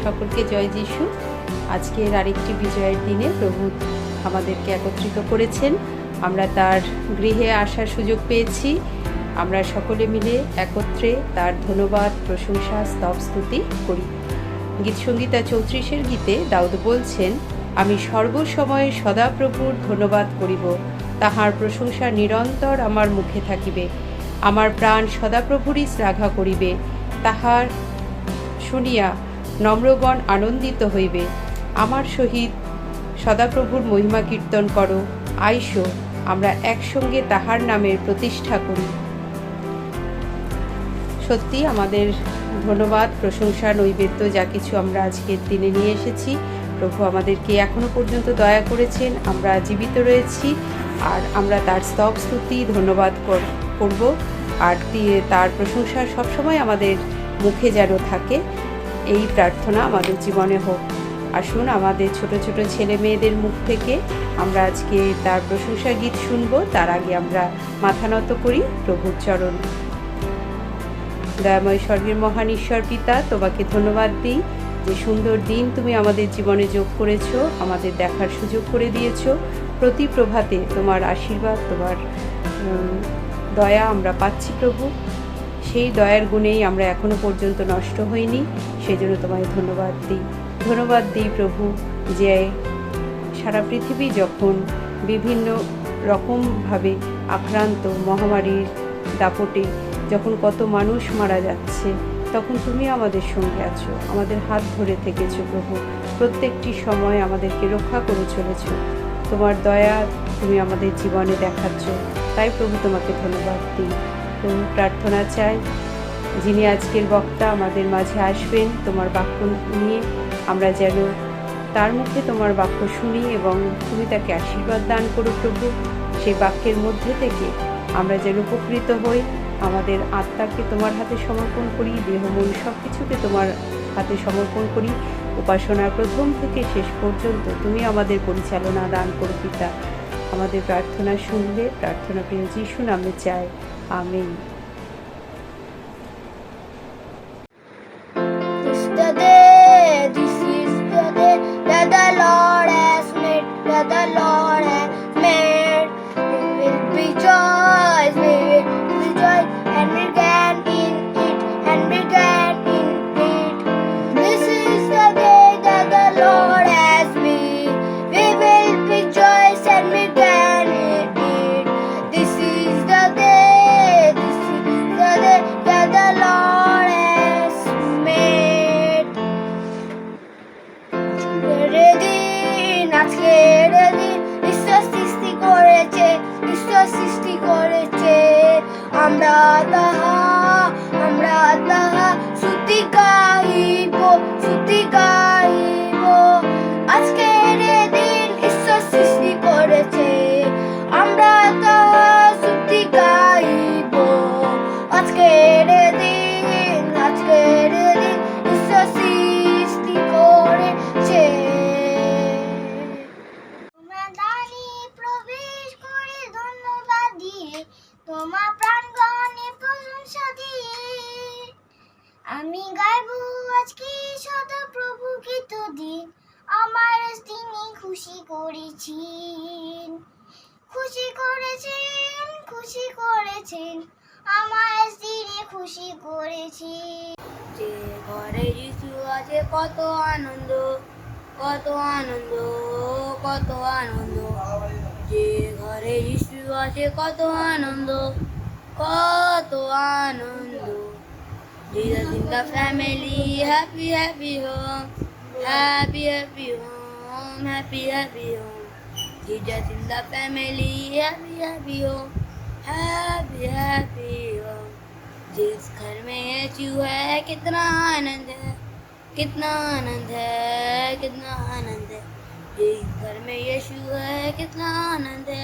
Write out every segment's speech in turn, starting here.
সকলকে জয় যিশু। আজকের আরেকটি বিজয়ের দিনে প্রভু আমাদেরকে একত্রিত করেছেন। আমরা তার গৃহে আসার সুযোগ পেয়েছি। আমরা সকলে মিলে একত্রে তার ধন্যবাদ, প্রশংসা, স্তব স্তুতি করি। গীতসংগীতা 34-এর গীতে দাউদ বলছেন, আমি সর্বসময়ে সদাপ্রভুর ধন্যবাদ করিব, তাহার প্রশংসা নিরন্তর আমার মুখে থাকিবে। আমার প্রাণ সদাপ্রভুরই শ্লাঘা করিবে, তাহার শুনিয়া নম্রগণ আনন্দিত হইবে। আমার সহিত সদাপ্রভুর মহিমা কীর্তন করো, আইসো আমরা একসঙ্গে তাহার নামের প্রতিষ্ঠা করি। সত্যি আমাদের ধন্যবাদ, প্রশংসা, নৈবেদ্য যা কিছু আমরা আজকের দিনে নিয়ে এসেছি, প্রভু আমাদেরকে এখনো পর্যন্ত দয়া করেছেন। আমরা জীবিত রয়েছি আর আমরা তার স্তব স্তুতি ধন্যবাদ করব। আর তার প্রশংসা সবসময় আমাদের মুখে যেন থাকে, এই প্রার্থনা আমাদের জীবনে হোক। আসুন আমাদের ছোট ছোট ছেলে মেয়েদের মুখ থেকে আমরা আজকে তার প্রশংসা গীত শুনব। তার আগে আমরা মাথা নত করি প্রভুর চরণ। দয়াময় স্বর্গের মহান ঈশ্বর পিতা, তোমাকে ধন্যবাদ দিই যে সুন্দর দিন তুমি আমাদের জীবনে যোগ করেছো, আমাদের দেখার সুযোগ করে দিয়েছো। প্রতি প্রভাতে তোমার আশীর্বাদ, তোমার দয়া আমরা পাচ্ছি প্রভু। সেই দয়ার গুণেই আমরা এখনো পর্যন্ত নষ্ট হইনি, সেই জন্য তোমায় ধন্যবাদ দিই প্রভু, যে সারা পৃথিবী যখন বিভিন্ন রকমভাবে আক্রান্ত মহামারীর দাপটে যখন কত মানুষ মারা যাচ্ছে, তখন তুমি আমাদের সঙ্গে আছো, আমাদের হাত ধরে থেকেছো প্রভু। প্রত্যেকটি সময় আমাদেরকে রক্ষা করে চলেছো, তোমার দয়া তুমি আমাদের জীবনে দেখাচ্ছ। তাই প্রভু তোমাকে ধন্যবাদ দিই। প্রভু প্রার্থনা চাই, যিনি আজকের বক্তা আমাদের মাঝে আসবেন তোমার বাক্য নিয়ে, আমরা যেন তার মুখে তোমার বাক্য শুনি এবং তুমি তাকে আশীর্বাদ দান করো প্রভু। সেই বাক্যের মধ্যে থেকে আমরা যেন উপকৃত হই। আমাদের আত্মাকে তোমার হাতে সমর্পণ করি, দেহ মন সব কিছুকে তোমার হাতে সমর্পণ করি। উপাসনার প্রথম থেকে শেষ পর্যন্ত তুমি আমাদের পরিচালনা দান করো পিতা। আমাদের প্রার্থনা শুনলে, প্রার্থনা প্রিয় যিশু নামে চাই, আমেন। আমরা তাহা স্তুতি গাইব, আজকের দিন ঈশ্বর সৃষ্টি করেছে, আমরা তাহা স্তুতি গাইব। আজকের দিন ঈশ্বর সৃষ্টি করেছে। প্রবেশ করে ধন্যবাদ দিয়ে, তোমার প্রাণগণে প্রশংসা দিয়ে, আমি গাইব আজকে সদা প্রভু গীত দিন। আমার তিনি খুশি করেছেন, আমার তিনি খুশি করেছেন। যে ঘরে যিশু আছে কত আনন্দ, যে ঘরে যিশু আছে কত আনন্দ। Jesus in the family, happy home, happy home. Jesus in the family, happy home, happy home. जिस घर में यीशु है कितना आनंद है, जिस घर में यीशु है कितना आनंद है।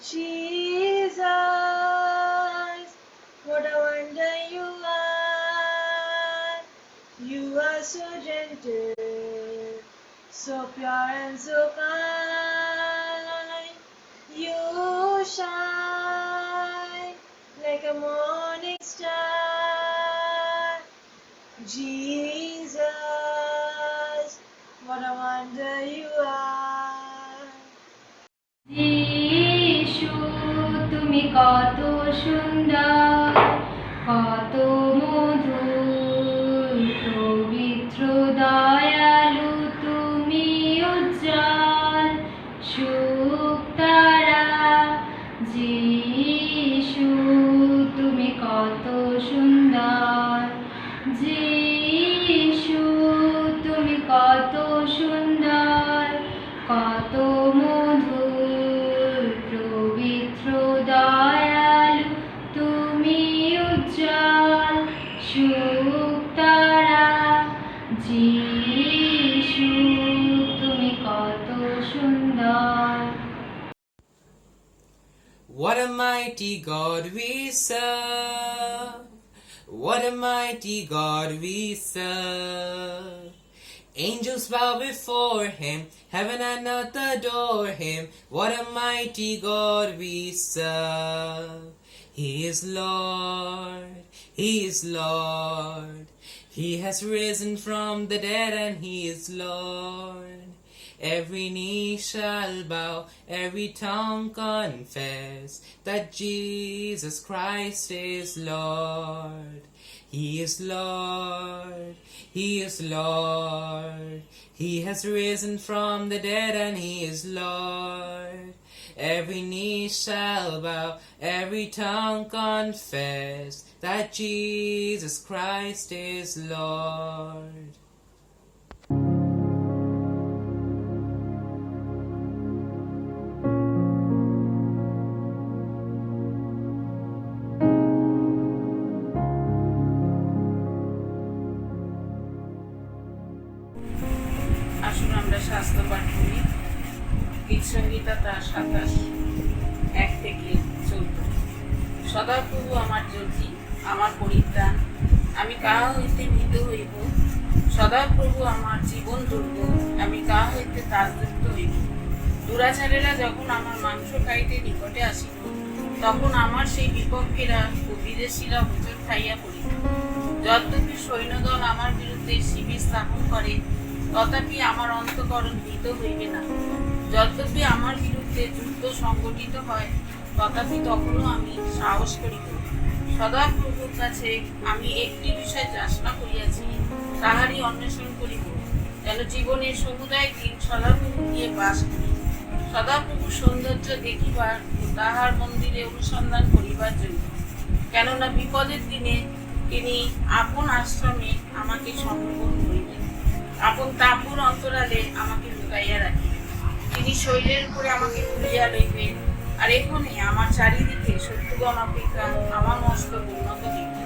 Jesus, what a wonder you are. You are so gentle, so pure and so kind. You shine like a morning star. সুন্দর, কত মধুর, পবিত্র দয়ালু তুমি উজ্জ্বল শুকতারা। যিশু তুমি কত সুন্দর, যিশু তুমি কত সুন্দর, কত মধুর, পবিত্র দয়ালু তুমি উজ্জ্বল শুকতারা। যিশু তুমি কত সুন্দর। What a mighty God we serve. What a mighty God we serve. Angels bow before him, heaven and earth adore him. What a mighty God we serve. He is Lord, he is Lord. He has risen from the dead and he is Lord. Every knee shall bow, every tongue confess that Jesus Christ is Lord. He is Lord, he is Lord. He has risen from the dead and he is Lord. Every knee shall bow, every tongue confess that Jesus Christ is Lord. আসুন আমরা শাস্ত্র পাঠ করি। গীত সংহিতা তার 27:1-14। সদাপ্রভু আমার জ্যোতি, আমার পরিত্রাণ, আমি কাহা হইতে ভীত হইব। সদাপ্রভু আমার জীবন দুর্গ, আমি কাহা হইতে তাজযুক্ত হইব। দুরাচারেরা যখন আমার মাংস খাইতে নিকটে আসিল, তখন আমার সেই বিপক্ষীরা ও বিদেশীরা হোঁচট খাইয়া পড়িল। যদ্যপি সৈন্যদল আমার বিরুদ্ধে শিবির স্থাপন করে, তথাপি আমার অন্তঃকরণ ভীত হইবে না। যদ্যপি আমার বিরুদ্ধে যুদ্ধ সংগঠিত হয়, তথাপি তখনও আমি সাহস করিব। সদাপ্রভুর কাছে আমি একটি বিষয় যাচনা করিয়াছি, তাহারই অন্বেষণ করিব, যেন জীবনের সমুদায় দিন সদাপ্রভু গিয়ে বাস করি। সদাপ্রভুর সৌন্দর্য দেখিবার ও তাহার মন্দিরে অনুসন্ধান করিবার জন্য। কেননা বিপদের দিনে তিনি আপন আশ্রমে আমাকে সমর্পণ করিবেন, আপন তাঁবুর অন্তরালে আমাকে লুকাইয়া রাখিবেন। তিনি শৈলের উপরে আমাকে তুলিয়া লইবেন, আর এখানে আমার চারিদিকে শত্রুগণ অপেক্ষা আমার মস্তক উন্নত হইবে।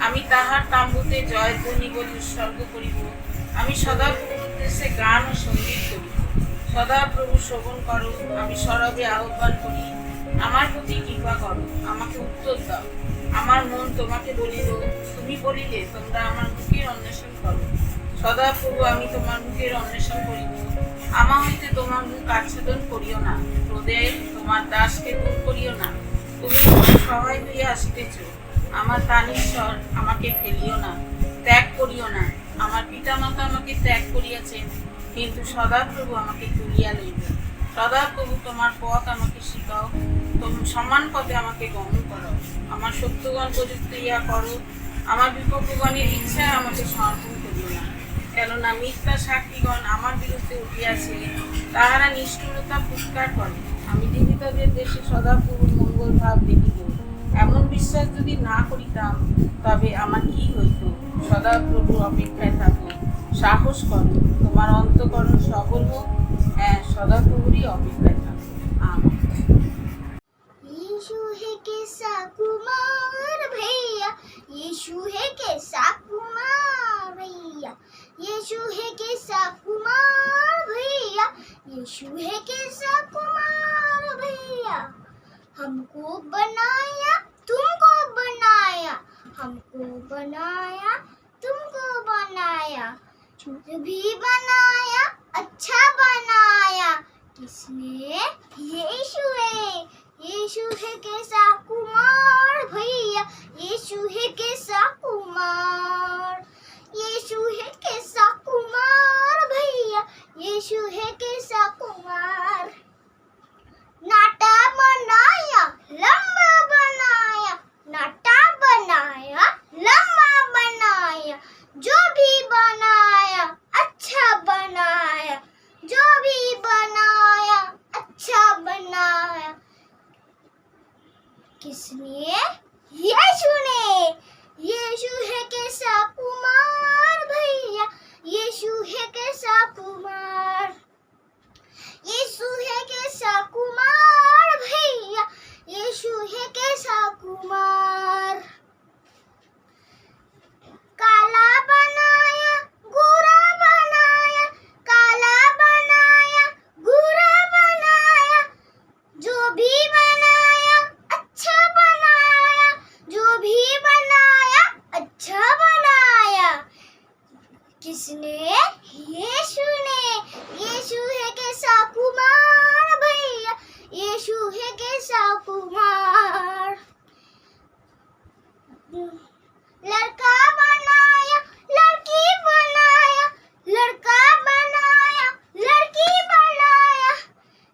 আমি তাহার তাঁবুতে জয়ধ্বনি বলে উৎসর্গ করিব। আমি সদাপ্রভুর উদ্দেশ্যে গান ও সঙ্গীত করিব। সদাপ্রভু শ্রবণ করো, আমি সরবে আহ্বান করি। আমার প্রতি কৃপা করো, আমাকে উত্তর দাও। আমার মন তোমাকে বলিল, তুমি বলিলে তোমরা আমার মুখের অন্বেষণ করো। সদাপ্রভু আমি তোমার মুখের অন্বেষণ করিব। আমা হইতে তোমার মুখ আচ্ছাদন করিও না, ক্রোধে তোমার দাসকে দূর করিও না। তুমি তোমার সহায় হইয়া আসিতেছ, আমার তানীশ্বর আমাকে ফেলিও না, ত্যাগ করিও না। আমার পিতামাতা আমাকে ত্যাগ করিয়াছেন, কিন্তু সদাপ্রভু আমাকে তুলিয়া লইবে। সদাপ্রভু তোমার পথ আমাকে শিখাও, তুমি সমান পথে আমাকে গমন করো। আমার শত্রুগণ প্রযুক্ত ইয়া করো, আমার বিপক্ষগণের ইচ্ছা আমাকে সমর্পণ করিও না। কেননা মিথ্যা সাক্ষীগণ আমার বিরুদ্ধে উঠিয়াছে, তাহারা নিষ্ঠুরতা ফুৎকার করে। আমি জীবিতদের দেশে সদাপ্রভুর মঙ্গল ভাব দেখিব। এমন বিশ্বাস যদি না করিতাম, তবে আমার কি হইত? সদাপ্রভুর অপেক্ষায় থাকো, সাহস করো, তোমার অন্তঃকরণ সবল হোক। হ্যাঁ, সদাপ্রভুরই অপেক্ষায় থাকো। আমেন। यीशु है कैसा कुमार भैया, यीशु है कैसा कुमार भैया, यीशु है कैसा कुमार भैया, यीशु है कैसा कुमार भैया। हमको बनाया, तुमको बनाया, हमको बनाया, तुमको बनाया, जो भी बनाया अच्छा बनाया। किसने? यीशु है। यीशु है कैसा कुमार भैया, यीशु है कैसा कुमार, यीशु है कैसा कुमार भैया, यीशु है कैसा कुमार। नाटा बनाया, लंबा बनाया, किसने? यीशु ने। यीशु है कैसा कुमार भैया, यीशु है कैसा कुमार, यीशु है कैसा कुमार भैया, यीशु है कैसा कुमार। काला बनाया गोरा बनाया, काला बनाया गोरा बनाया, जो भी बनाया अच्छा बनाया, जो भी बनाया अच्छा बनाया। किसने? यीशु ने। यीशु है कैसा कुमार भैया, यीशु है कैसा कुमार। लड़का बनाया लड़की बनाया, लड़का बनाया लड़की बनाया,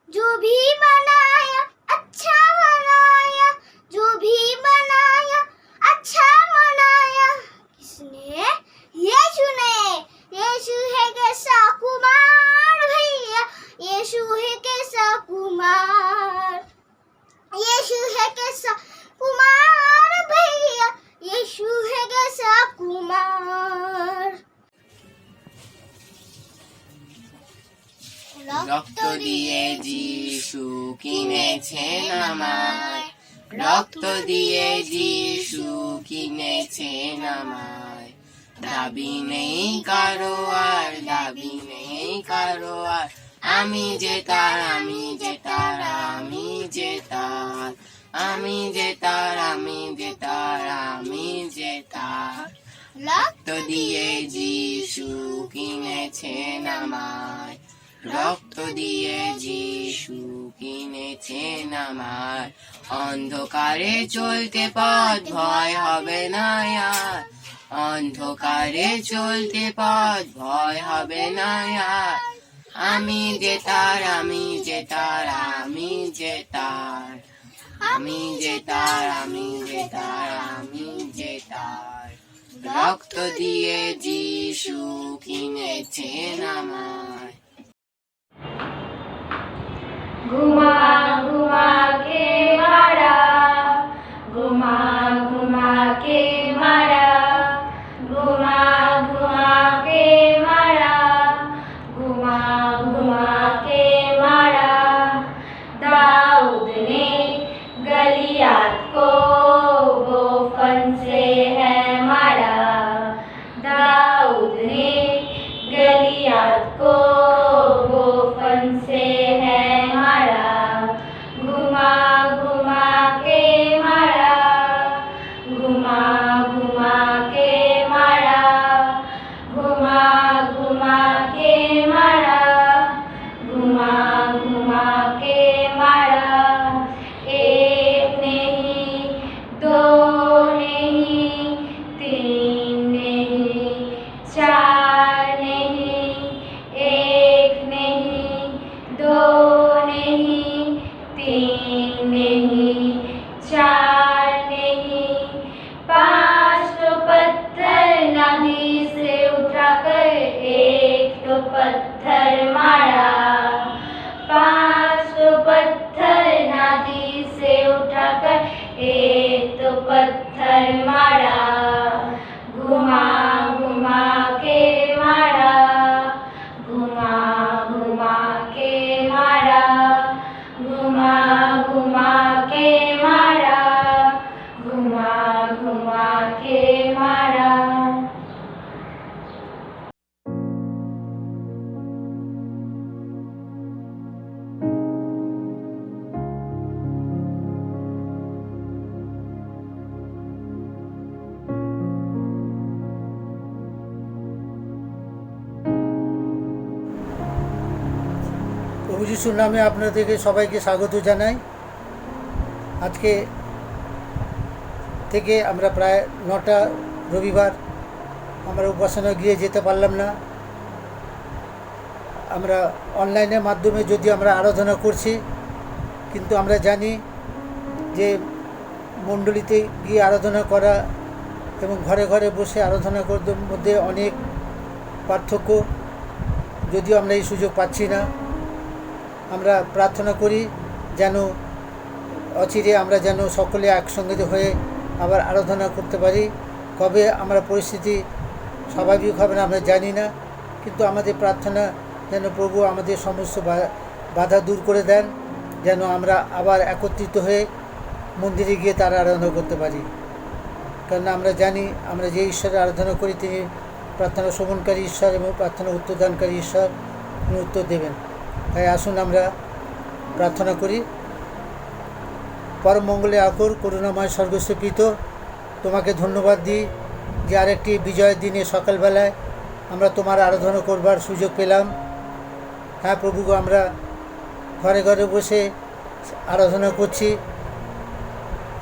जो भी बनाया अच्छा बनाया, जो भी बनाया अच्छा बनाया। किसने? यीशु ने। यीशु है कैसा कुमार भैया, यीशु है कैसा कुमार, यीशु है कैसा कुमार भैया, यीशु है कैसा कुमार। রক্ত দিয়ে যিশু কিনেছেন আমায়, রক্ত দিয়ে যিশু কিনেছেন আমায়। দাবি নেই কারো আর, দাবি নেই কারো আর, আমি যে তার, আমি যে তার, আমি যে তার, আমি যে তার, আমি যে তার, আমি যে তার। রক্ত দিয়ে যিশু কিনেছেন আমায়, রক্ত দিয়ে যিশু কিনেছেন আমায়। অন্ধকারে চলতে পথ ভয় হবে না আর, অন্ধকারে চলতে পথ ভয় হবে না আর। আমি যে তার, আমি যে তার, আমি যে তার, আমি যে তার, আমি যে তার, আমি যে তার। রক্ত দিয়ে যিশু কিনেছেন আমায়। घुमा घुमा के मारा, घुमा घुमा के मारा, घुमा घुमा के मारा, घुमा घुमा के मारा। दाऊद ने गलियात को वो फन से है मारा, दाऊद ने गलियात को वो फन से है मारा। घुमा घुमा के मारा, घुमा घुमा के मारा, घुमा घुमा के मारा, घुमा घुमा के मारा। एक नहीं दो नहीं तीन नहीं चार नहीं, एक नहीं दो नहीं तीन नहीं चार नहीं, पांच तो पत्थर नदी से उठाकर एक तो पत्थर मारा, पांच तो पत्थर नदी से उठाकर एक तो पत्थर मारा। घुमा घुमा के मारा, घुमा घुमा के मारा, घुमा घुमा के मारा, घुमा घुमा के मारा। প্রভু যিশুর নামে আপনাদেরকে সবাইকে স্বাগত জানাই। আজকে থেকে আমরা প্রায় 9টা রবিবার আমরা উপাসনা গিয়ে যেতে পারলাম না। আমরা অনলাইনের মাধ্যমে যদি আমরা আরাধনা করছি, কিন্তু আমরা জানি যে মণ্ডলীতে গিয়ে আরাধনা করা এবং ঘরে ঘরে বসে আরাধনা করার মধ্যে অনেক পার্থক্য, যদিও আমরা এই সুযোগ পাচ্ছি না। আমরা প্রার্থনা করি যেন অচিরে আমরা যেন সকলে একসঙ্গে হয়ে আবার আরাধনা করতে পারি। কবে আমরা পরিস্থিতি স্বাভাবিক হবে না আমরা জানি না, কিন্তু আমাদের প্রার্থনা যেন প্রভু আমাদের সমস্ত বাধা দূর করে দেন, যেন আমরা আবার একত্রিত হয়ে মন্দিরে গিয়ে তার আরাধনা করতে পারি। কারণ আমরা জানি আমরা যে ঈশ্বরের আরাধনা করি তিনি প্রার্থনা শ্রবণকারী ঈশ্বর এবং প্রার্থনা উত্তরদানকারী ঈশ্বর, তিনি উত্তর দেবেন। তাই আসুন আমরা প্রার্থনা করি। পরম মঙ্গলে আকর করুণাময় স্বর্গস্থ পিতা, তোমাকে ধন্যবাদ দিই যে আরেকটি বিজয়ের দিনে সকালবেলায় আমরা তোমার আরাধনা করবার সুযোগ পেলাম। হ্যাঁ প্রভু, আমরা ঘরে ঘরে বসে আরাধনা করছি।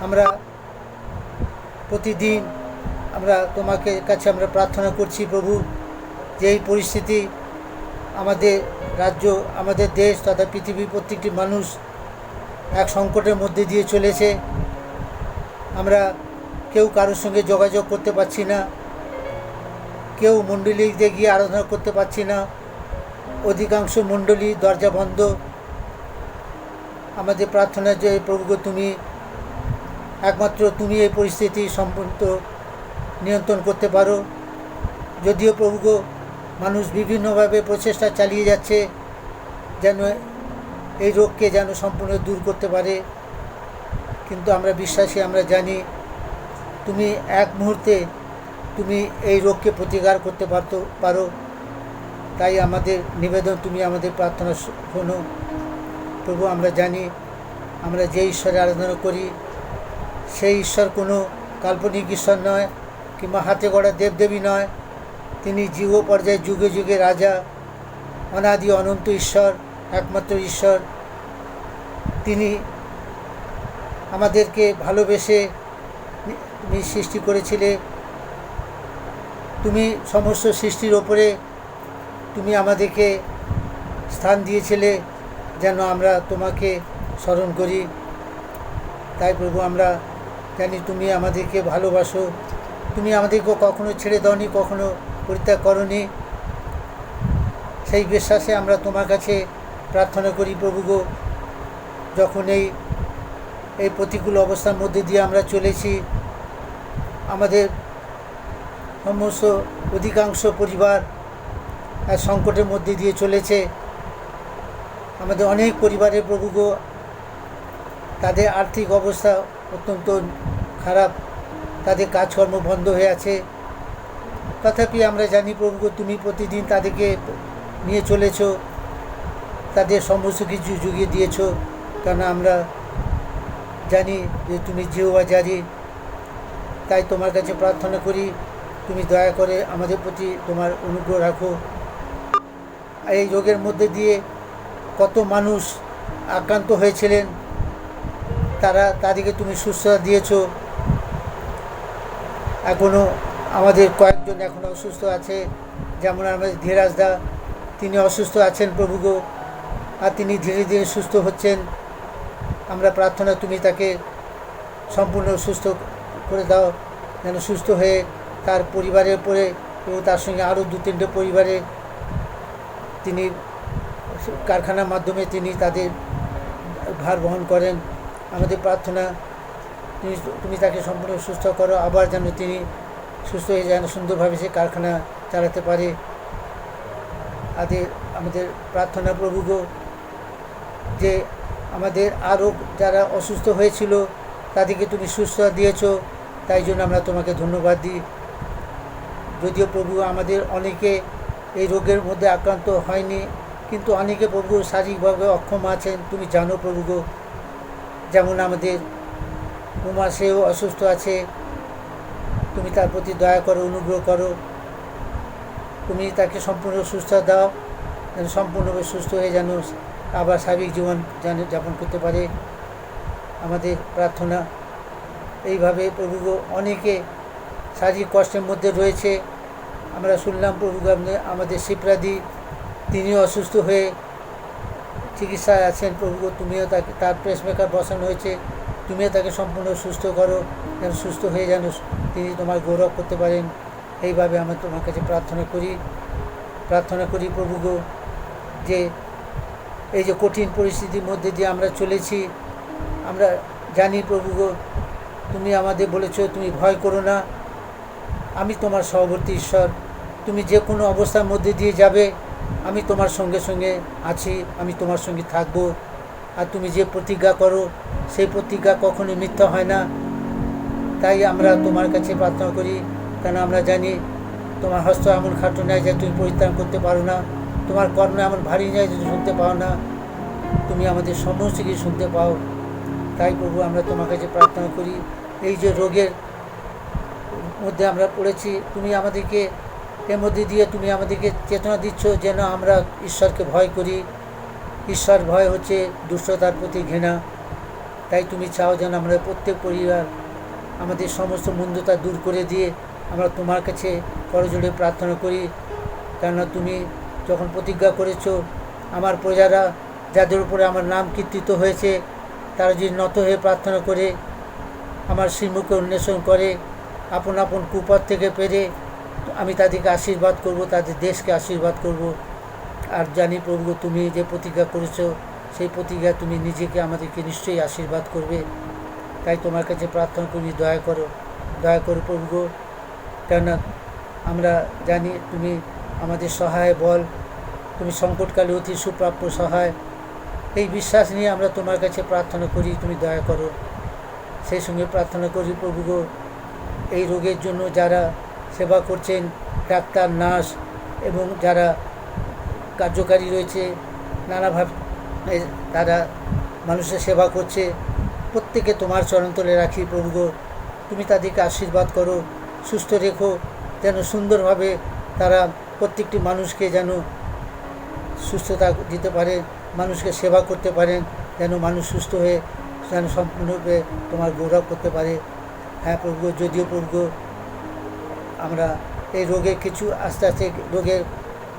আমরা প্রতিদিন আমরা তোমাকে কাছে আমরা প্রার্থনা করছি প্রভু, যে এই পরিস্থিতি আমাদের রাজ্য, আমাদের দেশ তথা পৃথিবীর প্রত্যেকটি মানুষ এক সংকটের মধ্যে দিয়ে চলেছে। আমরা কেউ কারোর সঙ্গে যোগাযোগ করতে পারছি না, কেউ মণ্ডলীতে গিয়ে আরাধনা করতে পারছি না, অধিকাংশ মণ্ডলী দরজা বন্ধ। আমাদের প্রার্থনা যে প্রভু তুমি একমাত্র তুমি এই পরিস্থিতি সম্পূর্ণ নিয়ন্ত্রণ করতে পারো। যদিও প্রভু মানুষ বিভিন্নভাবে প্রচেষ্টা চালিয়ে যাচ্ছে যেন এই রোগকে যেন সম্পূর্ণ দূর করতে পারে, কিন্তু আমরা বিশ্বাসী, আমরা জানি তুমি এক মুহূর্তে তুমি এই রোগকে প্রতিকার করতে পারো। তাই আমাদের নিবেদন, তুমি আমাদের প্রার্থনা শোনো প্রভু। আমরা জানি আমরা যে ঈশ্বরের আরাধনা করি সেই ঈশ্বর কোনো কাল্পনিক ঈশ্বর নয় কিংবা হাতে গড়া দেবদেবী নয়। তিনি জীব পর্যায়ে যুগে যুগে রাজা, অনাদি অনন্ত ঈশ্বর, একমাত্র ঈশ্বর। তিনি আমাদেরকে ভালোবেসে তুমি সৃষ্টি করেছিলে। তুমি সমস্ত সৃষ্টির ওপরে তুমি আমাদেরকে স্থান দিয়েছিলে যেন আমরা তোমাকে স্মরণ করি। তাই প্রভু আমরা জানি তুমি আমাদেরকে ভালোবাসো, তুমি আমাদেরকে কখনো ছেড়ে দাওনি, কখনো পরিত্যাগ করনি। সেই বিশ্বাসে আমরা তোমার কাছে প্রার্থনা করি প্রভু গো। যখন এই প্রতিকূল অবস্থার মধ্যে দিয়ে আমরা চলেছি, আমাদের সমস্ত অধিকাংশ পরিবার সংকটের মধ্যে দিয়ে চলেছে। আমাদের অনেক পরিবারের প্রভু গো, তাদের আর্থিক অবস্থা অত্যন্ত খারাপ, তাদের কাজকর্ম বন্ধ হয়ে আছে। তথাপি আমরা জানি প্রভু গো, তুমি প্রতিদিন তাদেরকে নিয়ে চলেছ, তাদের সমস্ত কিছু জুগিয়ে দিয়েছ। কারণ আমরা জানি যে তুমি জিহ্বা জারি। তাই তোমার কাছে প্রার্থনা করি, তুমি দয়া করে আমাদের প্রতি তোমার অনুগ্রহ রাখো। এই রোগের মধ্যে দিয়ে কত মানুষ আক্রান্ত হয়েছিলেন, তাদেরকে তুমি সুস্থতা দিয়েছ। এখনও আমাদের কয়েকজন এখনও অসুস্থ আছে, যেমন আমাদের ধীরাজদা, তিনি অসুস্থ আছেন প্রভু গো, আর তিনি ধীরে ধীরে সুস্থ হচ্ছেন। আমরা প্রার্থনা তুমি তাকে সম্পূর্ণ সুস্থ করে দাও, যেন সুস্থ হয়ে তার পরিবারের উপরে এবং তার সঙ্গে আরও 2-3টে পরিবারে তিনি কারখানার মাধ্যমে তিনি তাদের ভার বহন করেন। আমাদের প্রার্থনা তুমি তাকে সম্পূর্ণ সুস্থ করো, আবার যেন তিনি সুস্থ হয়ে যেন সুন্দরভাবে সে কারখানা চালাতে পারে। আমাদের প্রার্থনা প্রভু গো, যে আমাদের আরও যারা অসুস্থ হয়েছিল তাদেরকে তুমি সুস্থতা দিয়েছ, তাই জন্য আমরা তোমাকে ধন্যবাদ দিই। যদিও প্রভু আমাদের অনেকে এই রোগের মধ্যে আক্রান্ত হয়নি, কিন্তু অনেকে প্রভু শারীরিকভাবে অক্ষম আছেন, তুমি জানো প্রভু গো। যেমন আমাদের উমা, সেও অসুস্থ আছে, তুমি তার প্রতি দয়া করো, অনুগ্রহ করো, তুমি তাকে সম্পূর্ণ সুস্থ দাও, যেন সম্পূর্ণভাবে সুস্থ হয়ে যেন আবার স্বাভাবিক জীবন যাপন করতে পারে। আমাদের প্রার্থনা এইভাবে প্রভু গো, অনেকে শারীরিক কষ্টের মধ্যে রয়েছে। আমরা শুনলাম প্রভু গো, আমাদের শিবরাদি, তিনিও অসুস্থ হয়ে চিকিৎসায় আছেন প্রভু গো, তুমিও তাকে, তার পেসমেকার বসানো হয়েছে, তুমিও তাকে সম্পূর্ণ সুস্থ করো, যেন সুস্থ হয়ে যেন তিনি তোমার গৌরব করতে পারেন। এইভাবে আমরা তোমার কাছে প্রার্থনা করি প্রভু গো, যে এই যে কঠিন পরিস্থিতির মধ্যে দিয়ে আমরা চলেছি, আমরা জানি প্রভু গো, তুমি আমাদের বলেছো তুমি ভয় করো না, আমি তোমার সহবর্তী ঈশ্বর। তুমি যে কোনো অবস্থার মধ্যে দিয়ে যাবে, আমি তোমার সঙ্গে সঙ্গে আছি, আমি তোমার সঙ্গে থাকবো। আর তুমি যে প্রতিজ্ঞা করো সেই প্রতিজ্ঞা কখনো মিথ্যা হয় না। তাই আমরা তোমার কাছে প্রার্থনা করি, কেন আমরা জানি তোমার হস্ত এমন খাটো নয় যে তুমি পরিত্রাণ করতে পারো না, তোমার কর্ণ এমন ভারী নয় যে তুমি শুনতে পাও না, তুমি আমাদের সমস্ত কিছু শুনতে পাও। তাই প্রভু আমরা তোমার কাছে প্রার্থনা করি, এই যে রোগের মধ্যে আমরা পড়েছি, তুমি আমাদেরকে এর মধ্যে দিয়ে তুমি আমাদেরকে চেতনা দিচ্ছ যেন আমরা ঈশ্বরকে ভয় করি। ঈশ্বর ভয় হচ্ছে দুষ্টতার প্রতি ঘৃণা। তাই তুমি চাও যেন আমরা প্রত্যেক পরিবার আমাদের সমস্ত মন্দতা দূর করে দিয়ে আমরা তোমার কাছে করজোড়ে প্রার্থনা করি। কেননা তুমি যখন প্রতিজ্ঞা করেছো, আমার প্রজারা যাদের উপরে আমার নাম কীর্তিত হয়েছে তারা যদি নত হয়ে প্রার্থনা করে, আমার শ্রীমুখে অন্বেষণ করে, আপন আপন কুপথ থেকে পেরে, আমি তাদেরকে আশীর্বাদ করব, তাদের দেশকে আশীর্বাদ করব। আর জানি প্রভু তুমি যে প্রতিজ্ঞা করেছো সেই প্রতিজ্ঞা তুমি নিজেকে আমাদেরকে নিশ্চয়ই আশীর্বাদ করবে। তাই তোমার কাছে প্রার্থনা করি, দয়া করো প্রভু গো। কেননা আমরা জানি তুমি আমাদের সহায় বল, তুমি সংকটকালে অতি সুপ্রাপ্য সহায়। এই বিশ্বাস নিয়ে আমরা তোমার কাছে প্রার্থনা করি, তুমি দয়া করো। সেই সঙ্গে প্রার্থনা করি প্রভু গো, এই রোগের জন্য যারা সেবা করছেন, ডাক্তার, নার্স এবং যারা কার্যকারী রয়েছে, নানাভাবে তারা মানুষের সেবা করছে, প্রত্যেকে তোমার চরণতলে রাখি প্রভু গো। তুমি তাদেরকে আশীর্বাদ করো, সুস্থ রেখো, যেন সুন্দরভাবে তারা প্রত্যেকটি মানুষকে যেন সুস্থতা দিতে পারে, মানুষকে সেবা করতে পারেন, যেন মানুষ সুস্থ হয়ে যেন সম্পূর্ণরূপে তোমার গৌরব করতে পারে। হ্যাঁ প্রভু, যদিও প্রভু আমরা এই রোগে কিছু আস্তে আস্তে রোগের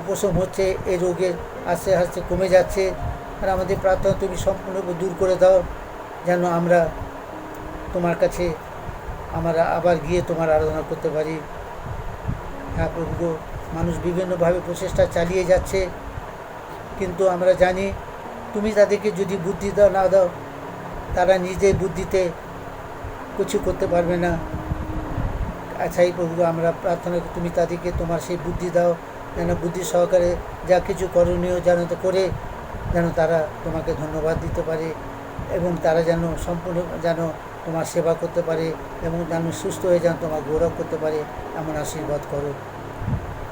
উপশম হচ্ছে, এই রোগের আস্তে আস্তে কমে যাচ্ছে, আর আমাদের প্রার্থনা তুমি সম্পূর্ণরূপে দূর করে দাও, যেন আমরা তোমার কাছে আমরা আবার গিয়ে তোমার আরাধনা করতে পারি। হ্যাঁ প্রভু, মানুষ বিভিন্নভাবে প্রচেষ্টা চালিয়ে যাচ্ছে, কিন্তু আমরা জানি তুমি তাদেরকে যদি বুদ্ধি দাও না দাও, তারা নিজের বুদ্ধিতে কিছু করতে পারবে না। আচ্ছা এই প্রভু, আমরা প্রার্থনা করি তুমি তাদেরকে তোমার সেই বুদ্ধি দাও, যেন বুদ্ধি সহকারে যা কিছু করণীয় যেন তো করে যেন তারা তোমাকে ধন্যবাদ দিতে পারে, এবং তারা যেন সম্পূর্ণ যেন তোমার সেবা করতে পারে, এবং যেন সুস্থ হয়ে যেন তোমার গৌরব করতে পারে, এমন আশীর্বাদ করো।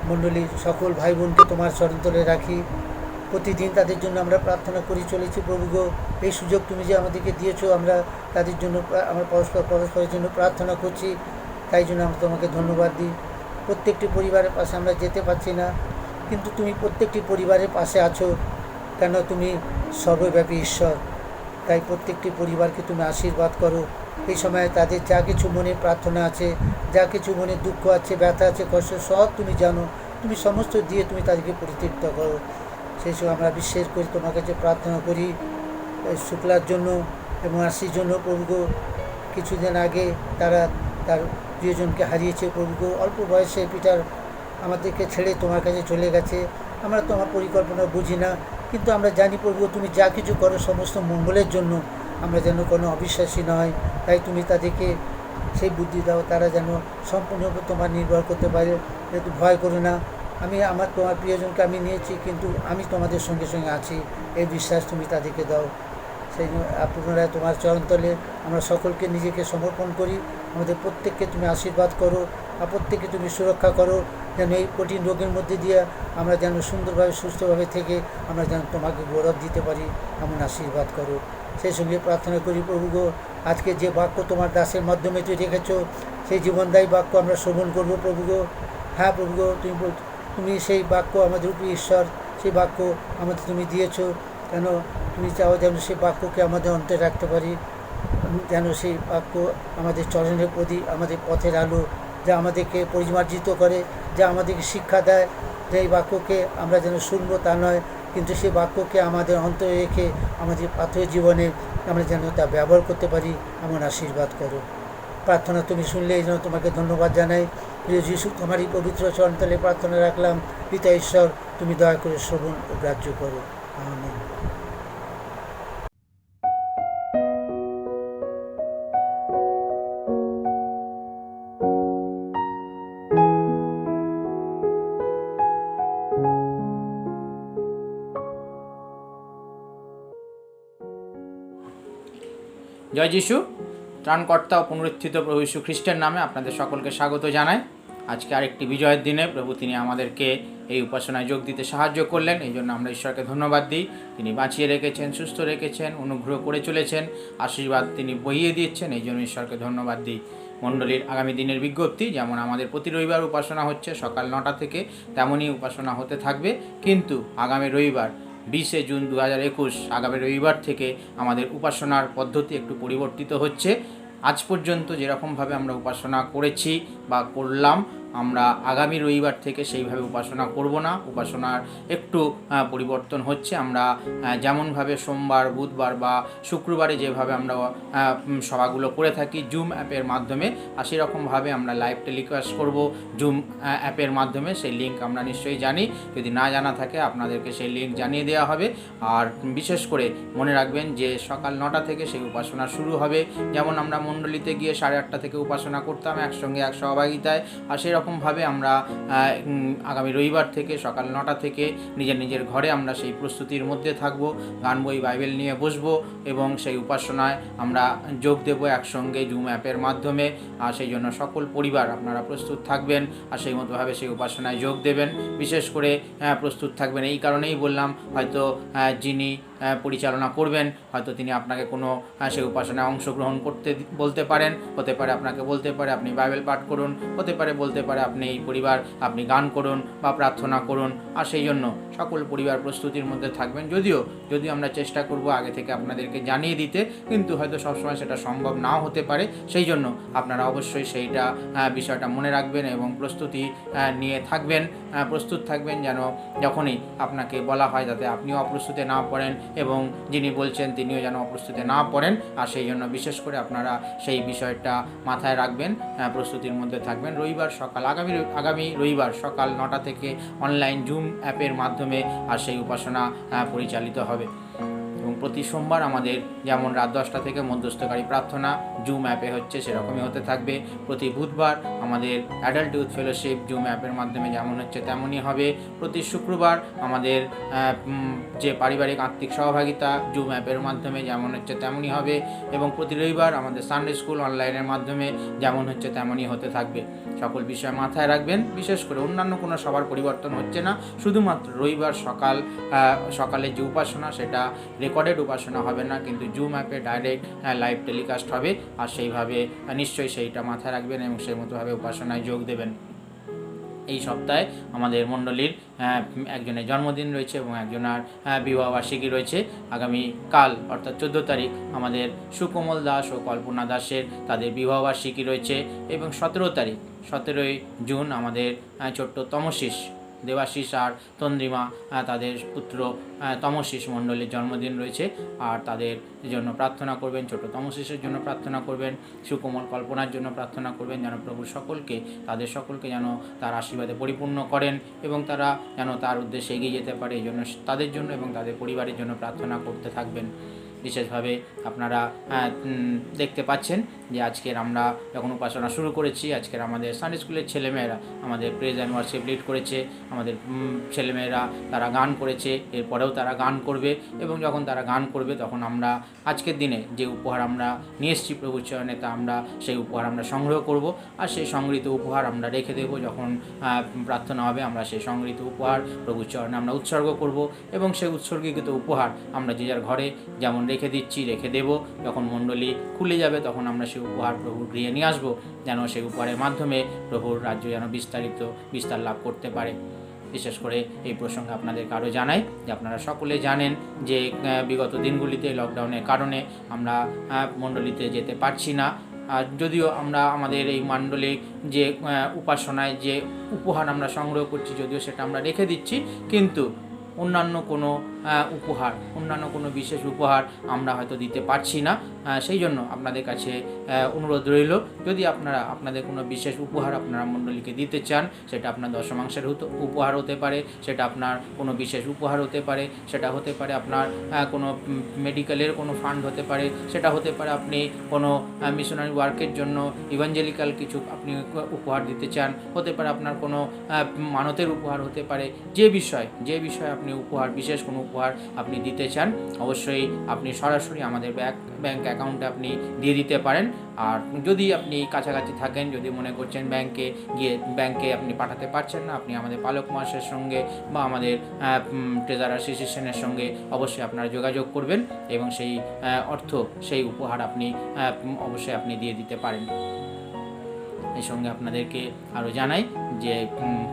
মণ্ডলীর সকল ভাই বোনকে তোমার চরণতলে রাখি, প্রতিদিন তাদের জন্য আমরা প্রার্থনা করে চলেছি প্রভু গো। এই সুযোগ তুমি যে আমাদেরকে দিয়েছো, আমরা তাদের জন্য আমরা পরস্পরের জন্য প্রার্থনা করছি, তাই জন্য আমরা তোমাকে ধন্যবাদ দিই। প্রত্যেকটি পরিবারের পাশে আমরা যেতে পারছি না, কিন্তু তুমি প্রত্যেকটি পরিবারের পাশে আছো, কেন তুমি সর্বব্যাপী ঈশ্বর। তাই প্রত্যেকটি পরিবারকে তুমি আশীর্বাদ করো। এই সময় তাদের যা কিছু মনে প্রার্থনা আছে, যা কিছু মনে দুঃখ আছে, ব্যথা আছে, কষ্ট, সব তুমি জানো, তুমি সমস্ত দিয়ে তুমি তাদেরকে পরিতৃপ্ত করো। সেই সময় আমরা বিশ্বাস করি, তোমার কাছে প্রার্থনা করি শুক্লার জন্য এবং আশির জন্য প্রভু। কিছুদিন আগে তারা তার প্রিয়জনকে হারিয়েছে প্রভু। অল্প বয়সে পিটার আমাদেরকে ছেড়ে তোমার কাছে চলে গেছে। আমরা তোমার পরিকল্পনা বুঝি না, কিন্তু আমরা জানি প্রভু তুমি যা কিছু করো সমস্ত মঙ্গলের জন্য, আমরা যেন কোনো অবিশ্বাসী নয়। তাই তুমি তাদেরকে সেই বুদ্ধি দাও, তারা যেন সম্পূর্ণরূপে তোমার নির্ভর করতে পারে। যেহেতু ভয় করো না, আমার তোমার প্রিয়জনকে আমি নিয়েছি, কিন্তু আমি তোমাদের সঙ্গে সঙ্গে আছি, এই বিশ্বাস তুমি তাদেরকে দাও। সেই পুনরায় তোমার চরণতলে আমরা সকলকে নিজেকে সমর্পণ করি। আমাদের প্রত্যেককে তুমি আশীর্বাদ করো, আর প্রত্যেককে তুমি সুরক্ষা করো, যেন এই কঠিন রোগের মধ্যে দিয়ে আমরা যেন সুন্দরভাবে সুস্থভাবে থেকে আমরা যেন তোমাকে গৌরব দিতে পারি, এমন আশীর্বাদ করো। সেই সঙ্গে প্রার্থনা করি প্রভু গো, আজকে যে বাক্য তোমার দাসের মাধ্যমে তুই রেখেছো, সেই জীবনদায়ী বাক্য আমরা শ্রবণ করবো প্রভু গো। হ্যাঁ প্রভু গো, তুমি সেই বাক্য আমাদের উপর ঈশ্বর, সেই বাক্য আমাদের তুমি দিয়েছো, কেন তুমি চাও যেন সেই বাক্যকে আমাদের অন্তরে রাখতে পারি, যেন সেই বাক্য আমাদের চরণের প্রদীপ, আমাদের পথের আলো, যা আমাদেরকে পরিমার্জিত করে, যা আমাদেরকে শিক্ষা দেয়, যে এই বাক্যকে আমরা যেন শুনবো তা নয়, কিন্তু সেই বাক্যকে আমাদের অন্তরে রেখে আমাদের পাথরের জীবনে আমরা যেন তা ব্যবহার করতে পারি, এমন আশীর্বাদ করো। প্রার্থনা তুমি শুনলে এই জন্য তোমাকে ধন্যবাদ জানাই। প্রিয় যিশু, তোমারই পবিত্র চরণতলে প্রার্থনা রাখলাম। পিতা ঈশ্বর, তুমি দয়া করে শ্রবণ ও গ্রাহ্য করো। আমিন। জয় যিশু। ত্রাণকর্তা ও পুনরুত্থিত প্রভু যীশু খ্রিস্টের নামে আপনাদের সকলকে স্বাগত জানাই। আজকে আরেকটি বিজয়ের দিনে প্রভু তিনি আমাদেরকে এই উপাসনায় যোগ দিতে সাহায্য করলেন, এই জন্য আমরা ঈশ্বরকে ধন্যবাদ দিই। তিনি বাঁচিয়ে রেখেছেন, সুস্থ রেখেছেন, অনুগ্রহ করে চলেছেন, আশীর্বাদ তিনি বইয়ে দিচ্ছেন, এই জন্য ঈশ্বরকে ধন্যবাদ দিই। মণ্ডলীর আগামী দিনের বিজ্ঞপ্তি, যেমন আমাদের প্রতি রবিবার উপাসনা হচ্ছে সকাল 9টা থেকে, তেমনই উপাসনা হতে থাকবে। কিন্তু আগামী রবিবার 20শে জুন 2021 আগামী রবিবার থেকে আমাদের উপাসনার পদ্ধতি একটু পরিবর্তিত হচ্ছে। আজ পর্যন্ত যেরকমভাবে আমরা উপাসনা করেছি বা করলাম, আমরা আগামী রবিবার থেকে সেইভাবে উপাসনা করব না। উপাসনার একটু পরিবর্তন হচ্ছে। আমরা যেমনভাবে সোমবার, বুধবার বা শুক্রবারে যেভাবে আমরা সভাগুলো করে থাকি জুম অ্যাপের মাধ্যমে, আর সেরকমভাবে আমরা লাইভ টেলিকাস্ট করব জুম অ্যাপের মাধ্যমে। সেই লিঙ্ক আমরা নিশ্চয়ই জানি, যদি না জানা থাকে আপনাদেরকে সেই লিঙ্ক জানিয়ে দেওয়া হবে। আর বিশেষ করে মনে রাখবেন যে সকাল 9টা থেকে সেই উপাসনা শুরু হবে। যেমন আমরা মণ্ডলীতে গিয়ে 8:30 থেকে উপাসনা করতাম একসঙ্গে এক সহভাগিতায়, আর সেরকমভাবে আমরা আগামী রবিবার থেকে সকাল 9টা থেকে নিজের নিজের ঘরে আমরা সেই প্রস্তুতির মধ্যে থাকব, গান বই বাইবেল নিয়ে বসবো এবং সেই উপাসনায় আমরা যোগ দেব একসঙ্গে জুম অ্যাপের মাধ্যমে। আর সেই জন্য সকল পরিবার আপনারা প্রস্তুত থাকবেন আর সেই মতোভাবে সেই উপাসনায় যোগ দেবেন। বিশেষ করে প্রস্তুত থাকবেন এই কারণেই বললাম, হয়তো যিনি পরিচালনা করবেন হয়তো তিনি আপনাকে কোনো সেই উপাসনায় অংশগ্রহণ করতে বলতে পারেন, হতে পারে আপনাকে বলতে পারে আপনি বাইবেল পাঠ করুন, হতে পারে বলতে পারে আপনি এই পরিবার আপনি গান করুন বা প্রার্থনা করুন। আর সেই জন্য সকল পরিবার প্রস্তুতির মধ্যে থাকবেন। যদিও আমরা চেষ্টা করব আগে থেকে আপনাদেরকে জানিয়ে দিতে, কিন্তু হয়তো সবসময় সেটা সম্ভব নাও হতে পারে। সেই জন্য আপনারা অবশ্যই সেইটা বিষয়টা মনে রাখবেন এবং প্রস্তুতি নিয়ে থাকবেন, প্রস্তুত থাকবেন যেন যখনই আপনাকে বলা হয় যাতে আপনিও অপ্রস্তুতে না পড়েন এবং যিনি বলছেন তিনিও যেন অপ্রস্তুতে না পড়েন। আর সেই জন্য বিশেষ করে আপনারা সেই বিষয়টা মাথায় রাখবেন, প্রস্তুতির মধ্যে থাকবেন। রবিবার সকাল আগামী রবিবার সকাল 9টা থেকে অনলাইন জুম অ্যাপের মাধ্যমে আর সেই উপাসনা পরিচালিত হবে। এবং প্রতি সোমবার আমাদের যেমন রাত 10টা থেকে মধ্যস্থকারী প্রার্থনা জুম অ্যাপে হচ্ছে সেরকমই হতে থাকবে। প্রতি বুধবার আমাদের অ্যাডাল্ট ইউথ ফেলোশিপ জুম অ্যাপের মাধ্যমে যেমন হচ্ছে তেমনই হবে। প্রতি শুক্রবার আমাদের যে পারিবারিক আত্মিক সহভাগিতা জুম অ্যাপের মাধ্যমে যেমন হচ্ছে তেমনই হবে। এবং প্রতি রবিবার আমাদের সানডে স্কুল অনলাইনের মাধ্যমে যেমন হচ্ছে তেমনই হতে থাকবে। সকল বিষয় মাথায় রাখবেন। বিশেষ করে অন্যান্য কোনো সবার পরিবর্তন হচ্ছে না, শুধুমাত্র রবিবার সকালে যে উপাসনা সেটা রেকর্ডেড উপাসনা হবে না, কিন্তু জুম অ্যাপে ডাইরেক্ট লাইভ টেলিকাস্ট হবে। আর সেইভাবে নিশ্চয়ই সেইটা মাথায় রাখবেন এবং সেই মতোভাবে উপাসনায় যোগ দেবেন। এই সপ্তাহে আমাদের মণ্ডলীর একজনের জন্মদিন রয়েছে এবং একজনের বিবাহবার্ষিকী রয়েছে। আগামী কাল অর্থাৎ 14 তারিখ আমাদের সুকোমল দাস ও কল্পনা দাসের তাদের বিবাহবার্ষিকী রয়েছে এবং 17ই জুন আমাদের ছোট্ট তমশিস দেবাশিস আর তন্দ্রিমা তাদের পুত্র তমশিস মণ্ডলের জন্মদিন রয়েছে। আর তাদের জন্য প্রার্থনা করবেন, ছোট তমশিসের জন্য প্রার্থনা করবেন, সুকোমল কল্পনার জন্য প্রার্থনা করবেন যেন প্রভু তাদের সকলকে যেন তার আশীর্বাদে পরিপূর্ণ করেন এবং তারা যেন তার উদ্দেশ্যে এগিয়ে যেতে পারে। এই জন্য তাদের জন্য এবং তাদের পরিবারের জন্য প্রার্থনা করতে থাকবেন। বিশেষভাবে আপনারা দেখতে পাচ্ছেন যে আজকের আমরা যখন উপাসনা শুরু করেছি, আজকের আমাদের সানডে স্কুলের ছেলেমেয়েরা আমাদের প্রেজ অ্যান্ড ওয়ার্শিপ লিড করেছে। আমাদের ছেলেমেয়েরা তারা গান করেছে, এরপরেও তারা গান করবে এবং যখন তারা গান করবে তখন আমরা আজকের দিনে যে উপহার আমরা নিয়ে এসেছি প্রভুর চরণে তা আমরা সেই উপহার আমরা সংগ্রহ করব। আর সেই সংগৃহীত উপহার আমরা রেখে দেব, যখন প্রার্থনা হবে আমরা সেই সংগৃহীত উপহার প্রভুর চরণে আমরা উৎসর্গ করব এবং সেই উৎসর্গীকৃত উপহার আমরা যে যার ঘরে যেমন রেখে দেব, যখন মণ্ডলী খুলে যাবে তখন আমরা সেই উপহার প্রভুর গৃহে নিয়ে আসবো, যেন সেই উপহারের মাধ্যমে প্রভুর রাজ্য যেন বিস্তার লাভ করতে পারে। বিশেষ করে এই প্রসঙ্গে আপনাদেরকে আরও জানাই যে আপনারা সকলে জানেন যে বিগত দিনগুলিতে লকডাউনের কারণে আমরা মণ্ডলীতে যেতে পারছি না। যদিও আমরা আমাদের এই মণ্ডলী যে উপাসনায় যে উপহার আমরা সংগ্রহ করছি যদিও সেটা আমরা রেখে দিচ্ছি, কিন্তু অন্যান্য কোনো বিশেষ উপহার আমরা হয়তো দিতে পারছি না। সেই জন্য আপনাদের কাছে অনুরোধ রইল, যদি আপনাদের কোনো বিশেষ উপহার আপনারা মণ্ডলীকে দিতে চান, সেটা আপনার দশমাংশের উপহার হতে পারে, সেটা আপনার কোনো বিশেষ উপহার হতে পারে, সেটা হতে পারে আপনার কোনো মেডিকেলের কোনো ফান্ড হতে পারে, সেটা হতে পারে আপনি কোনো মিশনারি ওয়ার্কের জন্য ইভাঞ্জেলিক্যাল কিছু আপনি উপহার দিতে চান, হতে পারে আপনার কোনো মানতের উপহার হতে পারে। যে বিষয় আপনি বিশেষ কোনো উপহার উপহার আপনি দিতে চান, অবশ্যই আপনি সরাসরি আমাদের ব্যাংক অ্যাকাউন্টে আপনি দিয়ে দিতে পারেন। আর যদি আপনি কাছাকাছি থাকেন, যদি মনে করছেন ব্যাংকে আপনি পাঠাতে পারছেন না, আপনি আমাদের পালক মহাশয়ের সঙ্গে বা আমাদের ট্রেজারার অ্যাসোসিয়েশনের সঙ্গে অবশ্যই আপনারা যোগাযোগ করবেন এবং সেই অর্থ, সেই উপহার আপনি অবশ্যই আপনি দিয়ে দিতে পারেন। এই সঙ্গে আপনাদেরকে আরও জানাই যে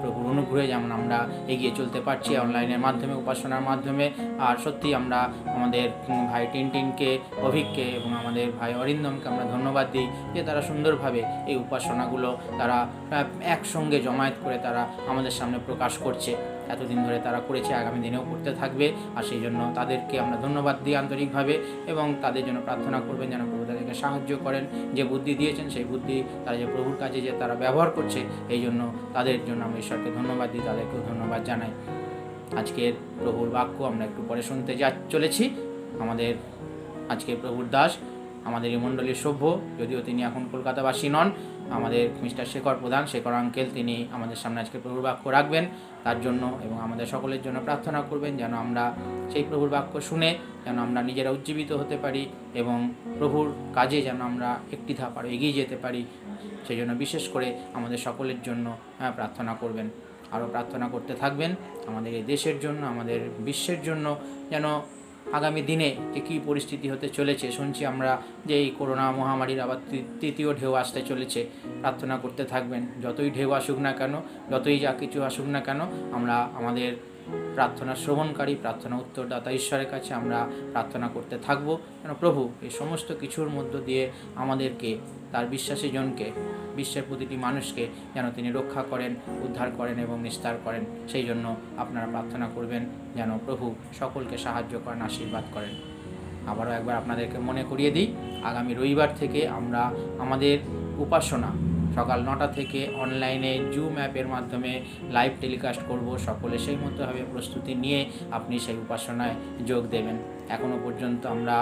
প্রভুর অনুগ্রহে যেমন আমরা এগিয়ে চলতে পারছি অনলাইনের মাধ্যমে, উপাসনার মাধ্যমে। আর সত্যি আমরা আমাদের ভাই টিনটিনকে, অভিককে এবং আমাদের ভাই অরিন্দমকে আমরা ধন্যবাদ দিই যে তারা সুন্দরভাবে এই উপাসনাগুলো তারা একসঙ্গে জমায়েত করে তারা আমাদের সামনে প্রকাশ করছে। এতদিন ধরে তারা করেছে, আগামী দিনেও করতে থাকবে। আর সেই জন্য তাদেরকে আমরা ধন্যবাদ দিই আন্তরিকভাবে এবং তাদের জন্য প্রার্থনা করবেন যেন প্রভু তাদেরকে সাহায্য করেন। যে বুদ্ধি দিয়েছেন সেই বুদ্ধি তারা যে প্রভুর কাজে যে তারা ব্যবহার করছে, এই জন্য তাদের জন্য আমরা ঈশ্বরকে ধন্যবাদ দিই, তাদেরকেও ধন্যবাদ জানাই। আজকের প্রভুর বাক্য আমরা একটু পরে শুনতে চলেছি। আমাদের আজকের প্রভুর দাস, আমাদের এই মণ্ডলীর সভ্য, যদিও তিনি এখন কলকাতাবাসী নন, আমাদের মিস্টার শেখর প্রধান, শেখর আঙ্কেল, তিনি আমাদের সামনে আজকে প্রভুর বাক্য রাখবেন। তার জন্য এবং আমাদের সকলের জন্য প্রার্থনা করবেন যেন আমরা সেই প্রভুর বাক্য শুনে যেন আমরা নিজেরা উজ্জীবিত হতে পারি এবং প্রভুর কাজে যেন আমরা একটি ধাপ আরও এগিয়ে যেতে পারি। সেই জন্য বিশেষ করে আমাদের সকলের জন্য প্রার্থনা করবেন। আরও প্রার্থনা করতে থাকবেন আমাদের এই দেশের জন্য, আমাদের বিশ্বের জন্য, যেন আগামী দিনে যে কী পরিস্থিতি হতে চলেছে, শুনছি আমরা যে এই করোনা মহামারীর আবার তৃতীয় ঢেউ আসতে চলেছে। প্রার্থনা করতে থাকবেন, যতই ঢেউ আসুক না কেন, যতই যা কিছু আসুক না কেন, আমরা আমাদের প্রার্থনা শ্রবণকারী, প্রার্থনা উত্তরদাতা ঈশ্বরের কাছে আমরা প্রার্থনা করতে থাকব যেন প্রভু এই সমস্ত কিছুর মধ্য দিয়ে আমাদেরকে, তার বিশ্বাসী জনকে, বিশ্বের প্রতিটি মানুষকে যেন তিনি রক্ষা করেন, উদ্ধার করেন এবং নিস্তার করেন। সেই জন্য আপনারা প্রার্থনা করবেন যেন প্রভু সকলকে সাহায্য করেন, আশীর্বাদ করেন। আবারও একবার আপনাদেরকে মনে করিয়ে দিই, আগামী রবিবার থেকে আমরা আমাদের উপাসনা সকাল 9টা থেকে অনলাইনে জুম অ্যাপের মাধ্যমে লাইভ টেলিকাস্ট করব। সকলে সেই মতোভাবে প্রস্তুতি নিয়ে আপনি সেই উপাসনায় যোগ দেবেন। এখনও পর্যন্ত আমরা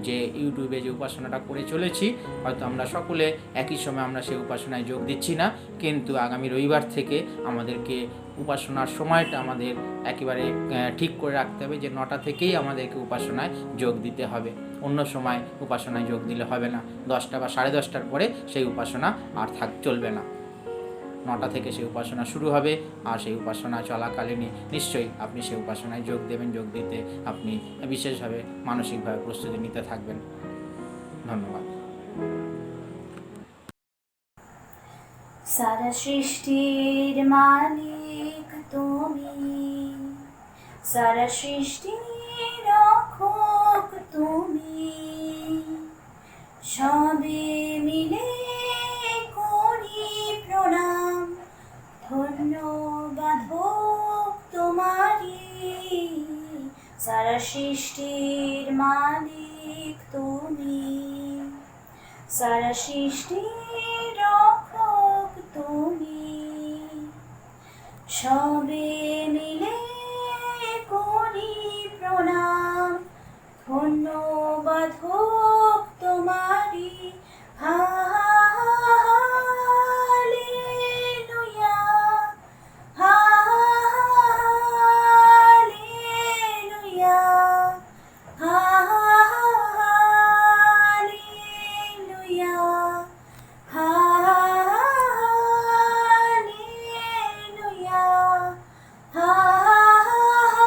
যে ইউটিউবে যে উপাসনাটা করে চলেছি, হয়তো আমরা সকলে একই সময় আমরা সেই উপাসনায় যোগ দিচ্ছি না, কিন্তু আগামী রবিবার থেকে আমাদেরকে উপাসনার সময়টা আমাদের একেবারে ঠিক করে রাখতে হবে যে 9টা থেকেই আমাদেরকে উপাসনায় যোগ দিতে হবে। অন্য সময় উপাসনায় যোগ দিলে হবে না। 10টা বা 10:30টার পরে সেই উপাসনা আর চলবে না। 9টা থেকে সেই উপাসনা শুরু হবে, আর সেই উপাসনা চলাকালীনই নিশ্চয়ই আপনি সেই উপাসনায় যোগ দেবেন। যোগ দিতে আপনি বিশেষভাবে মানসিকভাবে প্রস্তুতি নিতে থাকবেন। ধন্যবাদ। সারা সৃষ্টির মালিক তুমি, সারা সৃষ্টির রক্ষক তুমি, সবে মিলে করি প্রণাম, ধন্যবাদ হোক তোমারি। সারা সৃষ্টির মালিক তুমি, সারা সৃষ্টির রক্ষক তুমি, সবে মিলে করি প্রণাম, ধন্যবাদ হোক তোমারি। Hallelujah, hallelujah, hallelujah, hallelujah, hallelujah, hallelujah,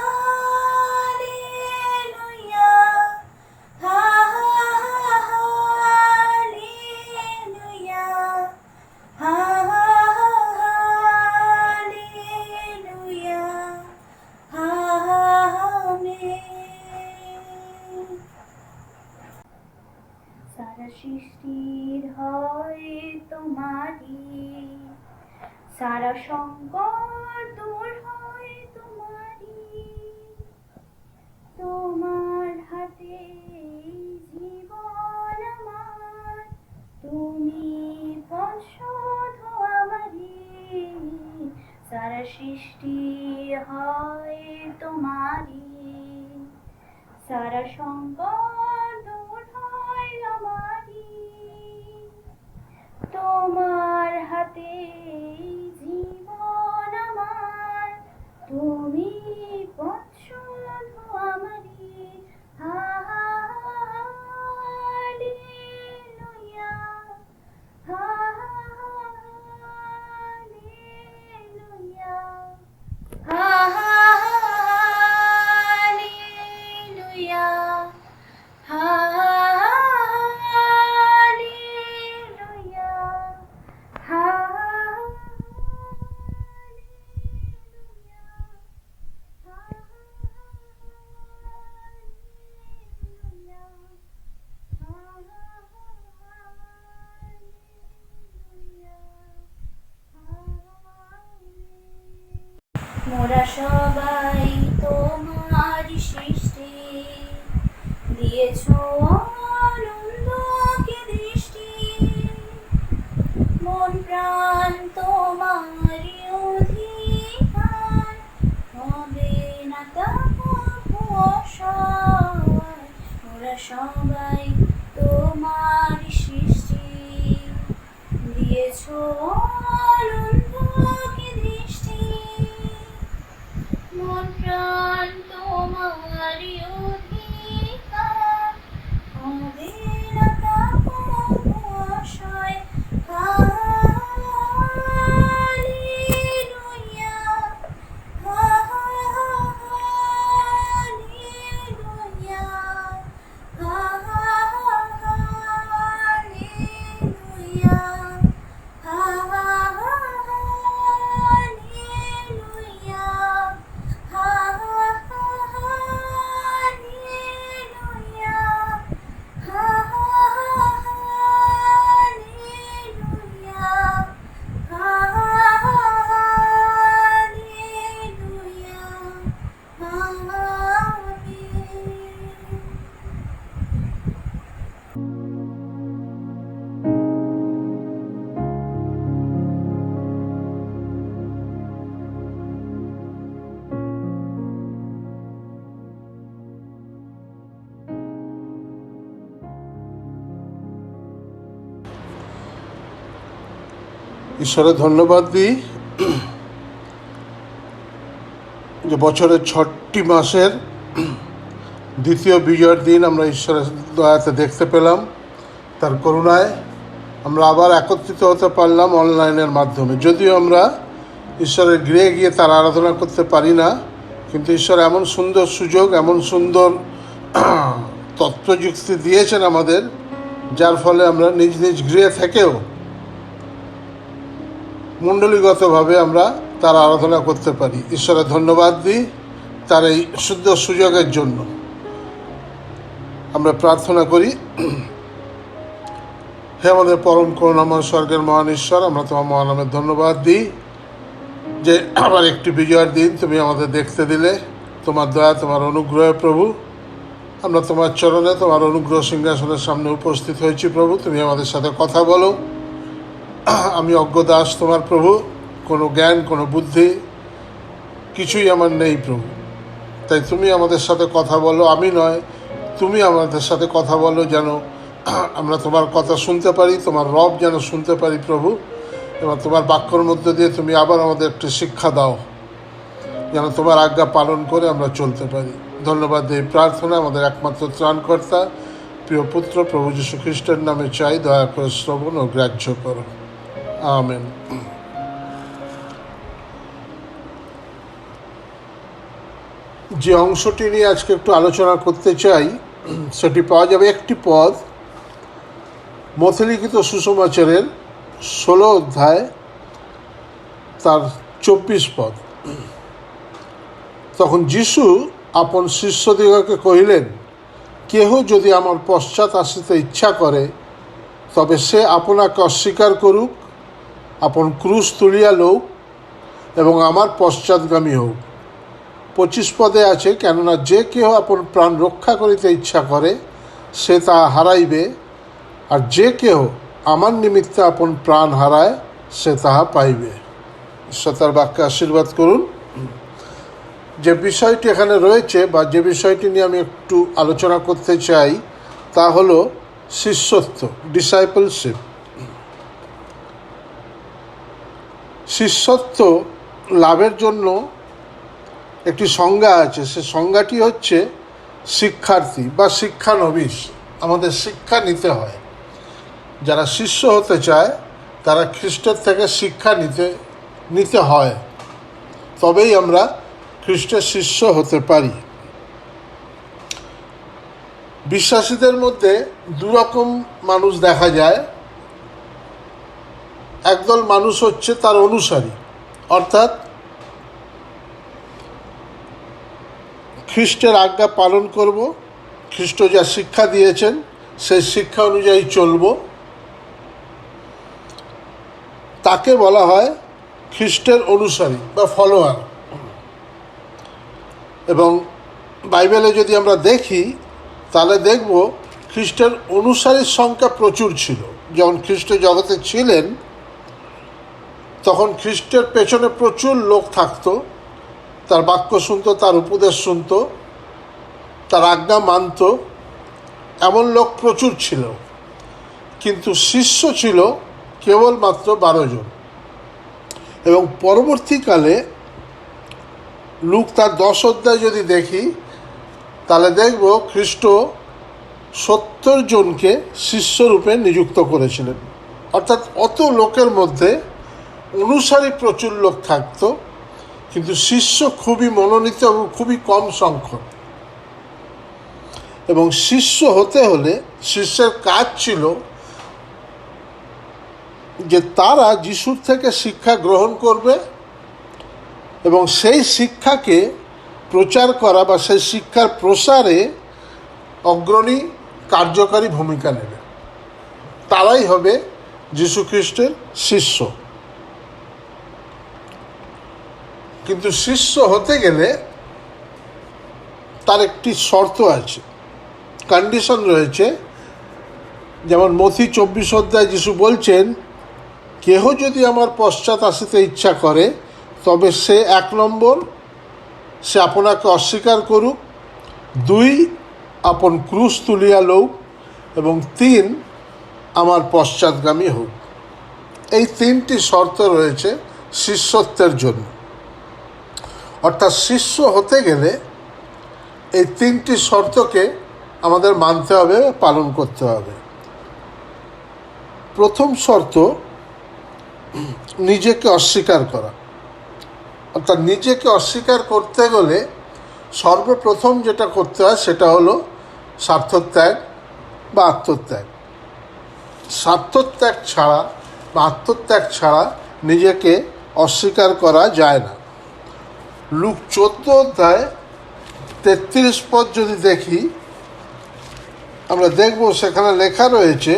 hallelujah, amen. সারা সৃষ্টির হয় তোমারি, সারা সংকট দূর হয় তোমারি, তোমার হাতে জীবন আমার, তুমি পশদ আমারি। সারা সৃষ্টি হয় তোমারি, সারা সংকট দূর হয় আমারি, তোমার হাতে জীবন আমার, তুমি পছন্দ মোরা সবাই তোমার সৃষ্টি, দিয়েছো আনন্দকে দৃষ্টি, মন প্রাণ তোমারই অধিকার, হবে না তাকো অসহায়। মোরা সবাই তোমার সৃষ্টি, দিয়েছো আনন্দকে দৃষ্টি, মন প্রাণ তোমারই অধিকার, হবে না তাকো অসহায়। হালেলুয়া, হালেলুয়া, হালেলুয়া, হালেলুয়া, ঈশ্বরের ধন্যবাদ দিই যে বছরের 6টি মাসের দ্বিতীয় বিজয়ের দিন আমরা ঈশ্বরের দয়াতে দেখতে পেলাম। তার করুণায় আমরা আবার একত্রিত হতে পারলাম অনলাইনের মাধ্যমে। যদিও আমরা ঈশ্বরের গৃহে গিয়ে তার আরাধনা করতে পারি না, কিন্তু ঈশ্বর এমন সুন্দর সুযোগ, এমন সুন্দর তত্ত্বযুক্তি দিয়েছেন আমাদের, যার ফলে আমরা নিজ নিজ গৃহে থেকেও মণ্ডলীগতভাবে আমরা তার আরাধনা করতে পারি। ঈশ্বরের ধন্যবাদ দিই তার এই শুদ্ধ সুযোগের জন্য। আমরা প্রার্থনা করি। হে আমাদের পরম করুণাময় স্বর্গের মহান ঈশ্বর, আমরা তোমার মহানামের ধন্যবাদ দিই যে আবার একটি বিজয়ের দিন তুমি আমাদের দেখতে দিলে। তোমার দয়া, তোমার অনুগ্রহে প্রভু আমরা তোমার চরণে, তোমার অনুগ্রহ সিংহাসনের সামনে উপস্থিত হয়েছি প্রভু। তুমি আমাদের সাথে কথা বলো। আমি অজ্ঞ দাস তোমার প্রভু, কোনো জ্ঞান, কোনো বুদ্ধি কিছুই আমার নেই প্রভু। তাই তুমি আমাদের সাথে কথা বলো, আমি নয়, তুমি আমাদের সাথে কথা বলো, যেন আমরা তোমার কথা শুনতে পারি, তোমার রব যেন শুনতে পারি প্রভু। এবং তোমার বাক্যর মধ্যে দিয়ে তুমি আবার আমাদের একটি শিক্ষা দাও, যেন তোমার আজ্ঞা পালন করে আমরা চলতে পারি। ধন্যবাদ এই প্রার্থনা আমাদের একমাত্র ত্রাণকর্তা প্রিয় পুত্র প্রভু যীশু খ্রিস্টের নামে চাই। দয়া করে শ্রবণ ও গ্রাহ্য করো। আমেন। যে অংশটি নিয়ে আজকে একটু আলোচনা করতে চাই সেটি পাওয়া যাবে একটি পদ মথলিখিত সুসমাচারের 16 অধ্যায় তার 24 পদ। তখন যীশু আপন শিষ্যদিগকে কহিলেন, কেহ যদি আমার পশ্চাৎ আসিতে ইচ্ছা করে, তবে সে আপনাকে অস্বীকার করুক, আপন ক্রুশ তুলিয়া লউক এবং আমার পশ্চাৎগামী হোক। 25 পদে আছে, কেননা যে কেহ আপন প্রাণ রক্ষা করিতে ইচ্ছা করে সে তাহা হারাইবে, আর যে কেহ আমার নিমিত্তে আপন প্রাণ হারায় সে তাহা পাইবে। ঈশ্বর তার বাক্যে আশীর্বাদ করুন। যে বিষয়টি এখানে রয়েছে বা যে বিষয়টি নিয়ে আমি একটু আলোচনা করতে চাই তা হলো শিষ্যত্ব, ডিসাইপলশিপ। শিষ্যত্ব লাভের জন্য একটি সংজ্ঞা আছে। সে সংজ্ঞাটি হচ্ছে শিক্ষার্থী বা শিক্ষানবিশ। আমাদের শিক্ষা নিতে হয়। যারা শিষ্য হতে চায় তারা খ্রিস্টের থেকে শিক্ষা নিতে হয়, তবেই আমরা খ্রিস্টের শিষ্য হতে পারি। বিশ্বাসীদের মধ্যে দুরকম মানুষ দেখা যায়। একদল মানুষ হচ্ছে তার অনুসারী, অর্থাৎ খ্রিস্টের আজ্ঞা পালন করব, খ্রিস্ট যা শিক্ষা দিয়েছেন সেই শিক্ষা অনুযায়ী চলব, তাকে বলা হয় খ্রিস্টের অনুসারী বা ফলোয়ার। এবং বাইবেলে যদি আমরা দেখি তাহলে দেখব খ্রিস্টের অনুসারীর সংখ্যা প্রচুর ছিল। যখন খ্রিস্ট জগতে ছিলেন তখন খ্রিস্টের পেছনে প্রচুর লোক থাকতো, তার বাক্য শুনতো, তার উপদেশ শুনতো, তার আজ্ঞা মানত, এমন লোক প্রচুর ছিল। কিন্তু শিষ্য ছিল কেবলমাত্র 12 জন। এবং পরবর্তীকালে লুক তার 10 অধ্যায় যদি দেখি তাহলে দেখব খ্রিস্ট 70 জনকে শিষ্যরূপে নিযুক্ত করেছিলেন। অর্থাৎ অত লোকের মধ্যে অনুসারী প্রচুর লোক থাকতো, কিন্তু শিষ্য খুবই মনোনীত এবং খুবই কম সংখ্যক। এবং শিষ্য হতে হলে শিষ্যের কাজ ছিল যে তারা যিশুর থেকে শিক্ষা গ্রহণ করবে এবং সেই শিক্ষাকে প্রচার করা বা সেই শিক্ষার প্রসারে অগ্রণী কার্যকারী ভূমিকা নেবে। তারাই হবে যীশু খ্রিস্টের শিষ্য। কিন্তু শিষ্য হতে গেলে তার একটি শর্ত আছে, কন্ডিশন রয়েছে। যেমন মথি 24 অধ্যায় যীশু বলছেন, কেহ যদি আমার পশ্চাৎ আসিতে ইচ্ছা করে তবে সে 1 নম্বর সে আপনাকে অস্বীকার করুক, 2 আপন ক্রুশ তুলিয়া লউক, এবং 3 আমার পশ্চাৎগামী হোক। এই 3টি শর্ত রয়েছে শিষ্যত্বের জন্য। অর্থাৎ শিষ্য হতে গেলে এই 3টি শর্তকে আমাদের মানতে হবে, পালন করতে হবে। প্রথম শর্ত নিজেকে অস্বীকার করা। অর্থাৎ নিজেকে অস্বীকার করতে গেলে সর্বপ্রথম যেটা করতে হয় সেটা হলো স্বার্থত্যাগ বা আত্মত্যাগ। স্বার্থত্যাগ ছাড়া বা আত্মত্যাগ ছাড়া নিজেকে অস্বীকার করা যায় না। লুক 14 অধ্যায় 33 পদ যদি দেখি আমরা দেখব সেখানে লেখা রয়েছে,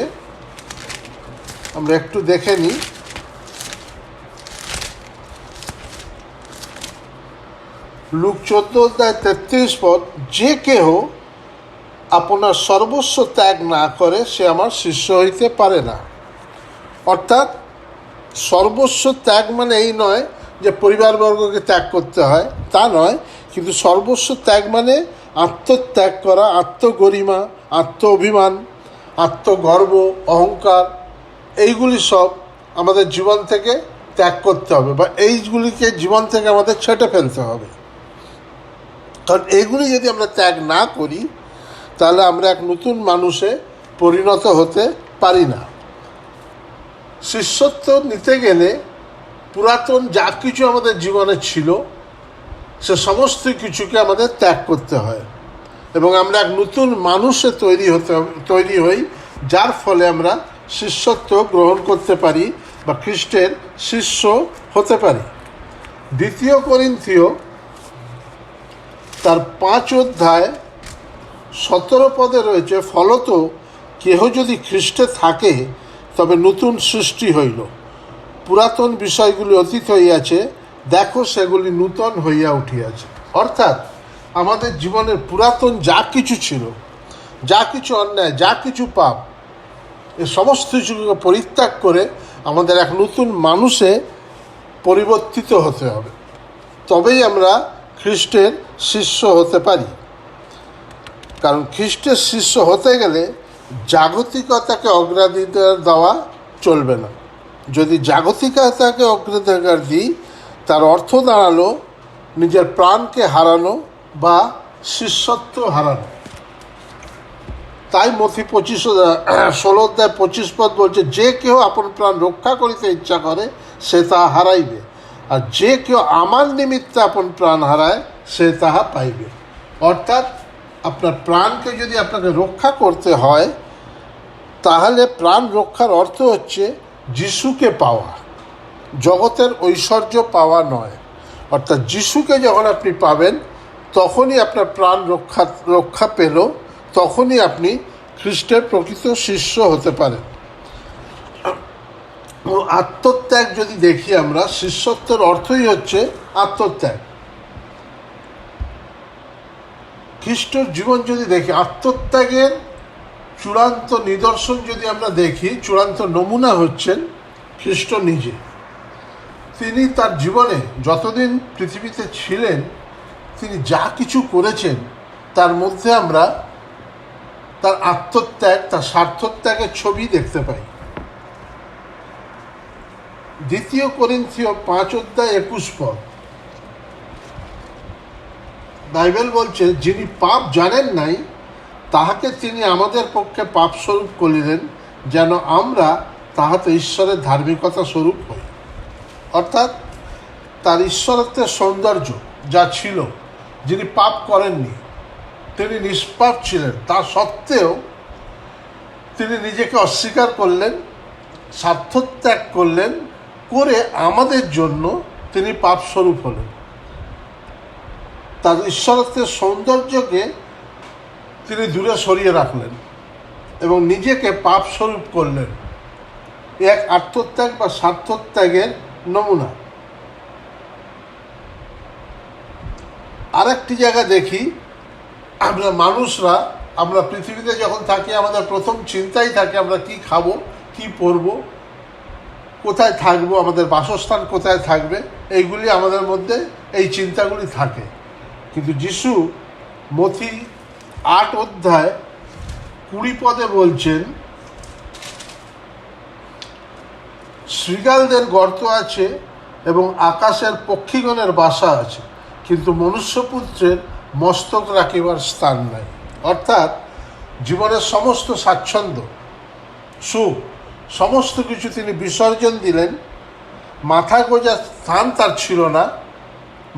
আমরা একটু দেখে নিই। লুক 14 অধ্যায় 33 পদ, যে কেহ আপনার সর্বস্ব ত্যাগ না করে সে আমার শিষ্য হইতে পারে না। অর্থাৎ সর্বস্ব ত্যাগ মানে এই নয় যে পরিবারবর্গকে ত্যাগ করতে হয়, তা নয়। কিন্তু সর্বস্ব ত্যাগ মানে আত্মত্যাগ করা, আত্মগরিমা, আত্ম অভিমান, আত্মগর্ব, অহংকার, এইগুলি সব আমাদের জীবন থেকে ত্যাগ করতে হবে বা এইগুলিকে জীবন থেকে আমাদের ছেঁটে ফেলতে হবে। কারণ এইগুলি যদি আমরা ত্যাগ না করি তাহলে আমরা এক নতুন মানুষে পরিণত হতে পারি না। শিষ্যত্ব নিতে গেলে পুরাতন যা কিছু আমাদের জীবনে ছিল সে সমস্ত কিছুকে আমাদের ত্যাগ করতে হয় এবং আমরা এক নতুন মানুষে তৈরি হই, যার ফলে আমরা শিষ্যত্ব গ্রহণ করতে পারি বা খ্রিস্টের শিষ্য হতে পারি। 2 করিন্থীয় তার 5 অধ্যায় 17 পদে রয়েছে, ফলত কেহ যদি খ্রিস্টে থাকে তবে নতুন সৃষ্টি হইল, পুরাতন বিষয়গুলি অতীত হইয়াছে, দেখো সেগুলি নূতন হইয়া উঠিয়াছে। অর্থাৎ আমাদের জীবনের পুরাতন যা কিছু ছিল, যা কিছু অন্যায়, যা কিছু পাপ, এ সমস্ত কিছুকে পরিত্যাগ করে আমাদের এক নতুন মানুষে পরিবর্তিত হতে হবে, তবেই আমরা খ্রিস্টের শিষ্য হতে পারি। কারণ খ্রিস্টের শিষ্য হতে গেলে জাগতিকতাকে অগ্রাধিকার দেওয়া চলবে না। যদি জাগতিকতাকে অগ্রাধিকার দিই তার অর্থ দাঁড়ালো নিজের প্রাণকে হারানো বা শিষ্যত্ব হারানো। তাই মথি 16 অধ্যায় 25 পদ বলছে, যে কেউ আপন প্রাণ রক্ষা করিতে ইচ্ছা করে সে তাহা হারাইবে, আর যে কেউ আমার নিমিত্তে আপন প্রাণ হারায় সে তাহা পাইবে। অর্থাৎ আপনার প্রাণকে যদি আপনাকে রক্ষা করতে হয় তাহলে প্রাণ রক্ষার অর্থ হচ্ছে যিশুকে পাওয়া, জগতের ঐশ্বর্য পাওয়া নয়। অর্থাৎ যিশুকে যখন আপনি পাবেন তখনই আপনার প্রাণ রক্ষা পেল, তখনই আপনি খ্রিস্টের প্রকৃত শিষ্য হতে পারেন। আত্মত্যাগ যদি দেখি আমরা, শিষ্যত্বের অর্থই হচ্ছে আত্মত্যাগ। খ্রিস্টর জীবন যদি দেখি, আত্মত্যাগের চূড়ান্ত নিদর্শন যদি আমরা দেখি, চূড়ান্ত নমুনা হচ্ছেন খ্রিস্ট নিজে। তিনি তার জীবনে যতদিন পৃথিবীতে ছিলেন তিনি যা কিছু করেছেন তার মধ্যে আমরা তার আত্মত্যাগ, তার স্বার্থত্যাগের ছবি দেখতে পাই। 2 কোরিন্থীয় 5:21 বাইবেল বলছে, যিনি পাপ জানেন নাই তাহাকে তিনি আমাদের পক্ষে পাপ স্বরূপ করিলেন, যেন আমরা তাহাতে ঈশ্বরের ধার্মিকতা স্বরূপ হই। অর্থাৎ তার ঈশ্বরত্বের সৌন্দর্য যা ছিল, যিনি পাপ করেননি, তিনি নিষ্পাপ ছিলেন, তা সত্ত্বেও তিনি নিজেকে অস্বীকার করলেন, স্বার্থত্যাগ করলেন, করে আমাদের জন্য তিনি পাপ স্বরূপ হলেন। তার ঈশ্বরত্বের সৌন্দর্যকে তিনি দূরে সরিয়ে রাখলেন এবং নিজেকে পাপ স্বরূপ করলেন। এক আত্মত্যাগ বা স্বার্থত্যাগের নমুনা। আরেকটি জায়গা দেখি, আমরা মানুষরা, আমরা পৃথিবীতে যখন থাকি আমাদের প্রথম চিন্তাই থাকে আমরা কি খাবো, কি পরবো, কোথায় থাকবো, আমাদের বাসস্থান কোথায় থাকবে, এইগুলি আমাদের মধ্যে, এই চিন্তাগুলি থাকে। কিন্তু যিশু মথি 8:20 বলছেন, শৃগালদের গর্ত আছে এবং আকাশের পক্ষীগণের বাসা আছে, কিন্তু মনুষ্যপুত্রের মস্তক রাখিবার স্থান নাই। অর্থাৎ জীবনের সমস্ত স্বাচ্ছন্দ্য, সুখ, সমস্ত কিছু তিনি বিসর্জন দিলেন। মাথা গোঁজার স্থান তার ছিল না,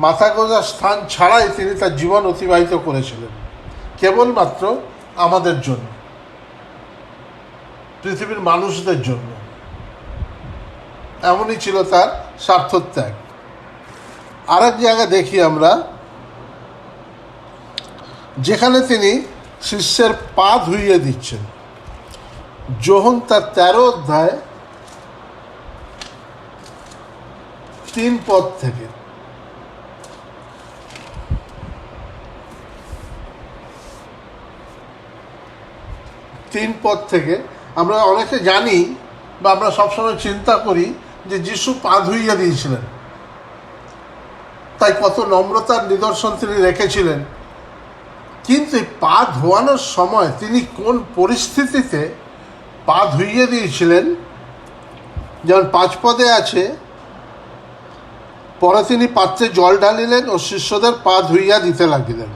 মাথা গোঁজার স্থান ছাড়াই তিনি তার জীবন অতিবাহিত করেছিলেন কেবলমাত্র আমাদের জন্য, পৃথিবীর মানুষদের জন্য। এমনই ছিল তার স্বার্থত্যাগ। আরেক জায়গা দেখি আমরা, যেখানে তিনি শিষ্যের পা ধুইয়ে দিচ্ছেন। যোহন তার 13:3 থেকে। আমরা অনেকে জানি বা আমরা সবসময় চিন্তা করি যে যিশু পা ধুইয়ে দিয়েছিলেন, তাই কত নম্রতার নিদর্শন তিনি রেখেছিলেন। কিন্তু এই পা ধোয়ানোর সময় তিনি কোন পরিস্থিতিতে পা ধুইয়ে দিয়েছিলেন, যেমন 5 আছে, পরে তিনি পাত্রে জল ঢালিলেন ও শিষ্যদের পা ধুইয়া দিতে লাগিলেন।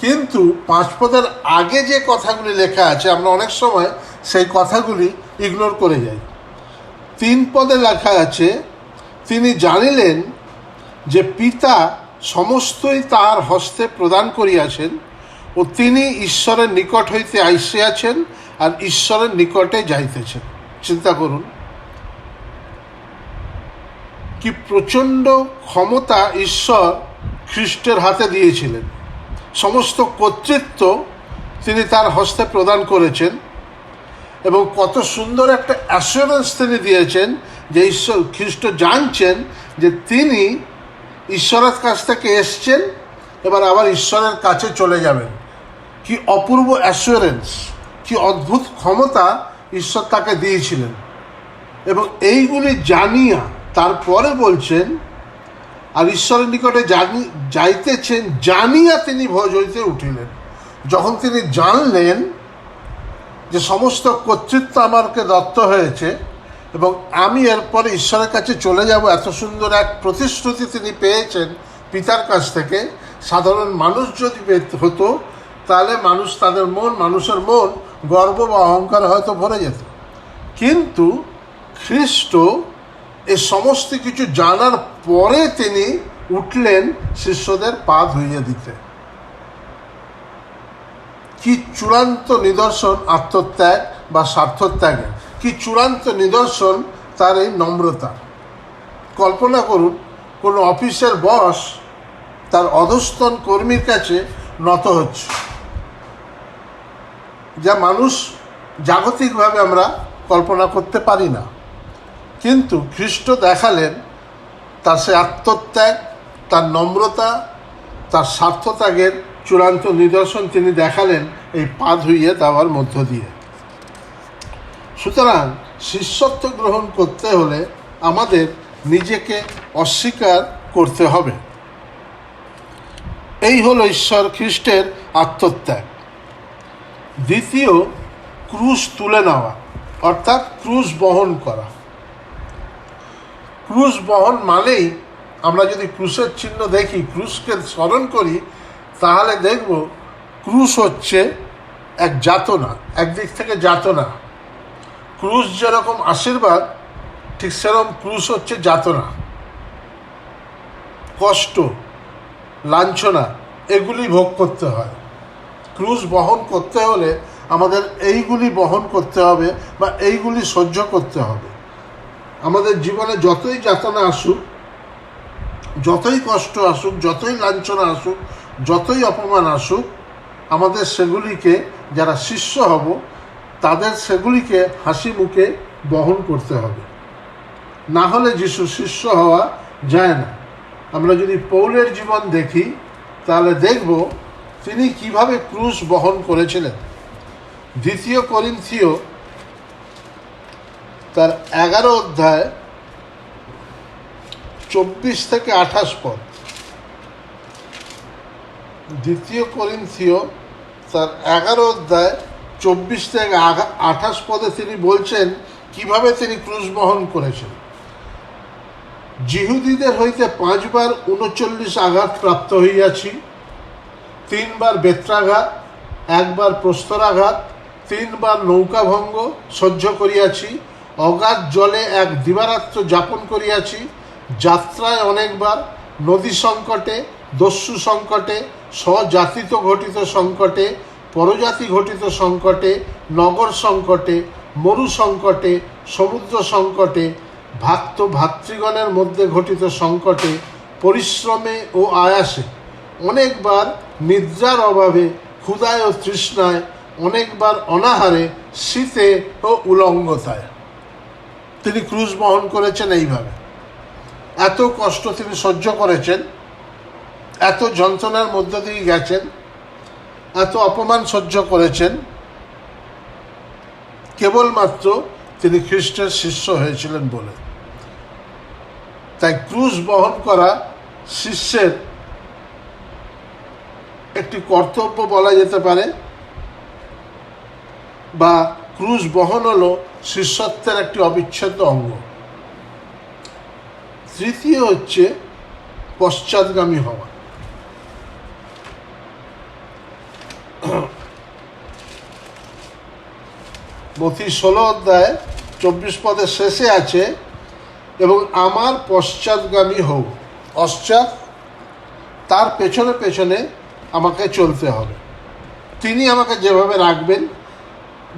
কিন্তু 5 আগে যে কথাগুলি লেখা আছে আমরা অনেক সময় সেই কথাগুলি ইগনোর করে যাই। 3 লেখা আছে, তিনি জানিলেন যে পিতা সমস্তই তাহার হস্তে প্রদান করিয়াছেন ও তিনি ঈশ্বরের নিকট হইতে আইসিয়াছেন আর ঈশ্বরের নিকটে যাইতেছেন। চিন্তা করুন কি প্রচণ্ড ক্ষমতা ঈশ্বর খ্রিস্টের হাতে দিয়েছিলেন। সমস্ত কর্তৃত্ব তিনি তার হস্তে প্রদান করেছেন এবং কত সুন্দর একটা অ্যাসুরেন্স তিনি দিয়েছেন যে ঈশ্বর, খ্রিস্ট জানছেন যে তিনি ঈশ্বরের কাছ থেকে এসছেন, এবার আবার ঈশ্বরের কাছে চলে যাবেন। কি অপূর্ব অ্যাসুরেন্স, কি অদ্ভুত ক্ষমতা ঈশ্বর তাকে দিয়েছিলেন। এবং এইগুলি জানিয়া তারপরে বলছেন, আর ঈশ্বরের নিকটে যাইতেছেন জানিয়া তিনি ভোজ হইতে উঠিলেন। যখন তিনি জানলেন যে সমস্ত কর্তৃত্ব আমাকে দত্ত হয়েছে এবং আমি এরপরে ঈশ্বরের কাছে চলে যাব, এত সুন্দর এক প্রতিশ্রুতি তিনি পেয়েছেন পিতার কাছ থেকে। সাধারণ মানুষ যদি হতো তাহলে মানুষের মন গর্ব বা অহংকার হয়তো ভরে যেত। কিন্তু খ্রিস্ট এ সমস্ত কিছু জানার পরে তিনি উঠলেন শিষ্যদের পা ধুইয়ে দিতে। কি চূড়ান্ত নিদর্শন আত্মত্যাগ বা স্বার্থত্যাগের, কি চূড়ান্ত নিদর্শন তার এই নম্রতা। কল্পনা করুন, কোনো অফিসের বস তার অধস্তন কর্মীর কাছে নত হচ্ছে, যা মানুষ জাগতিকভাবে আমরা কল্পনা করতে পারি না। কিন্তু খ্রিস্ট দেখালেন তার সে আত্মত্যাগ, তার নম্রতা, তার স্বার্থত্যাগের চূড়ান্ত নিদর্শন তিনি দেখালেন এই পা ধুইয়ে দেওয়ার মধ্য দিয়ে। সুতরাং শিষ্যত্ব গ্রহণ করতে হলে আমাদের নিজেকে অস্বীকার করতে হবে। এই হলো ঈশ্বর খ্রিস্টের আত্মত্যাগ। দ্বিতীয়, ক্রুশ তুলে নেওয়া, অর্থাৎ ক্রুশ বহন করা। ক্রুশ বহন মানেই আমরা যদি ক্রুশের চিহ্ন দেখি, ক্রুশকে স্মরণ করি, তাহলে দেখব ক্রুশ হচ্ছে এক যাতনা, একদিক থেকে যাতনা। ক্রুশ যেরকম আশীর্বাদ, ঠিক সেরকম ক্রুশ হচ্ছে যাতনা, কষ্ট, লাঞ্ছনা, এগুলি ভোগ করতে হয়। ক্রুশ বহন করতে হলে আমাদের এইগুলি বহন করতে হবে বা এইগুলি সহ্য করতে হবে। আমাদের জীবনে যতই যাতনা আসুক, যতই কষ্ট আসুক, যতই লাঞ্ছনা আসুক, যতই অপমান আসুক, আমাদের সেগুলিকে, যারা শিষ্য হব তাদের সেগুলিকে হাসি মুখে বহন করতে হবে। না হলে যিশু শিষ্য হওয়া যায় না। আমরা যদি পৌলের জীবন দেখি তাহলে দেখব তিনি কিভাবে ক্রুশ বহন করেছিলেন। 2 করিন্থীয় তার 11 অধ্যায় 24 থেকে 28 পদ। 2 করিন্থীয় তার 11 অধ্যায় 24 থেকে 28 পদে তিনি বলছেন কিভাবে তিনি ক্রুশ বহন করেছেন। যিহুদীদের হইতে 5 বার 39 আঘাত প্রাপ্ত হইয়াছি, 3 বার বেত্রাঘাত, 1 বার প্রস্তরাঘাত, 3 বার নৌকাভঙ্গ সহ্য করিয়াছি, অগাধ জলে এক দিবারাত্র যাপন করিয়াছি, যাত্রায় অনেকবার, নদী সংকটে, দস্যু সংকটে, স্বজাতিত ঘটিত সংকটে, পরজাতি ঘটিত সংকটে, নগর সংকটে, মরু সংকটে, সমুদ্র সংকটে, ভাতৃগণের মধ্যে ঘটিত সংকটে, পরিশ্রমে ও আয়াসে, অনেকবার নিদ্রার অভাবে, ক্ষুধায় ও তৃষ্ণায়, অনেকবার অনাহারে, শীতে ও উলঙ্গতায়। তিনি ক্রুশ বহন করেছেন এইভাবে। এত কষ্ট তিনি সহ্য করেছেন, এত যন্ত্রণার মধ্য দিয়ে গেছেন, এত অপমান সহ্য করেছেন, কেবলমাত্র তিনি খ্রিস্টের শিষ্য হয়েছিলেন বলে। তাই ক্রুশ বহন করা শিষ্যের একটি কর্তব্য বলা যেতে পারে, বা ক্রুশ বহন হলো শিষ্যত্বের একটি অবিচ্ছেদ্য অঙ্গ। তৃতীয় হচ্ছে পশ্চাৎগামী হওয়া। মথি 16 অধ্যায় 24 পদের শেষে আছে, এবং আমার পশ্চাৎগামী হও, পশ্চাৎ তার পেছনে পেছনে আমাকে চলতে হবে। তিনি আমাকে যেভাবে রাখবেন,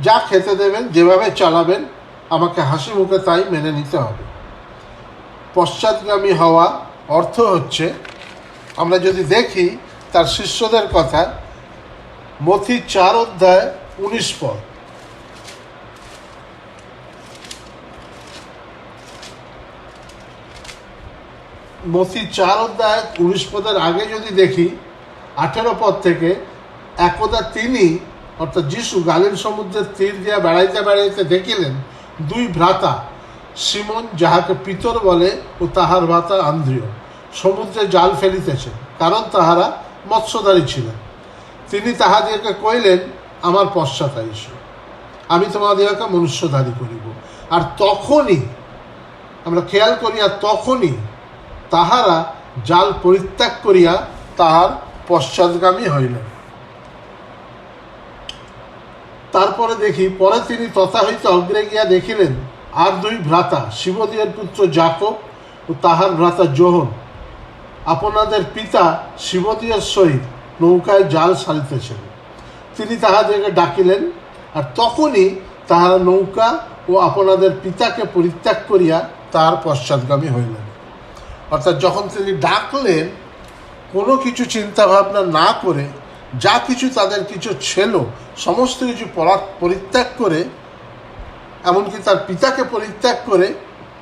যা খেতে দেবেন, যেভাবে চালাবেন, আমাকে হাসি মুখে তাই মেনে নিতে হবে। পশ্চাৎগামী হওয়া অর্থ হচ্ছে, আমরা যদি দেখি তার শিষ্যদের কথা, মথি 4 অধ্যায় 19 পদ। মথি 4 অধ্যায় 19 পদের আগে যদি দেখি 18 পদ থেকে, একদা তিনি অর্থাৎ যিশু গালিল সমুদ্রের তীর দিয়া বেড়াইতে বেড়াইতে দেখিলেন 2 ভ্রাতা, সিমন যাহাকে পিতর বলে ও তাহার ভ্রাতা আন্দ্রিয়, সমুদ্রে জাল ফেলিতেছেন, কারণ তাহারা মৎস্যধারী ছিলেন। তিনি তাহাদিগকে কইলেন, আমার পশ্চাৎ আইস, আমি তোমাদিগকে মনুষ্যধারী করিব। আর তখনই আমরা খেয়াল করি, আর তখনই তাহারা জাল পরিত্যাগ করিয়া তাহার পশ্চাৎগামী হইলেন। তারপরে দেখি, পরে তিনি তথা হইতে অগ্রে গিয়া দেখিলেন আর 2 ভ্রাতা, শিবদিয়ের পুত্র যাকব ও তাহার ভ্রাতা যোহন, আপনাদের পিতা শিবদিয়ের সহিত নৌকায় জাল সারিতেছেন। তিনি তাহাদেরকে ডাকিলেন, আর তখনই তাহারা নৌকা ও আপনাদের পিতাকে পরিত্যাগ করিয়া তাহার পশ্চাৎগামী হইলেন। অর্থাৎ যখন তিনি ডাকলেন, কোনো কিছু চিন্তাভাবনা না করে, যা কিছু তাদের কিছু ছিল সমস্ত কিছু পরিত্যাগ করে, এমনকি তার পিতাকে পরিত্যাগ করে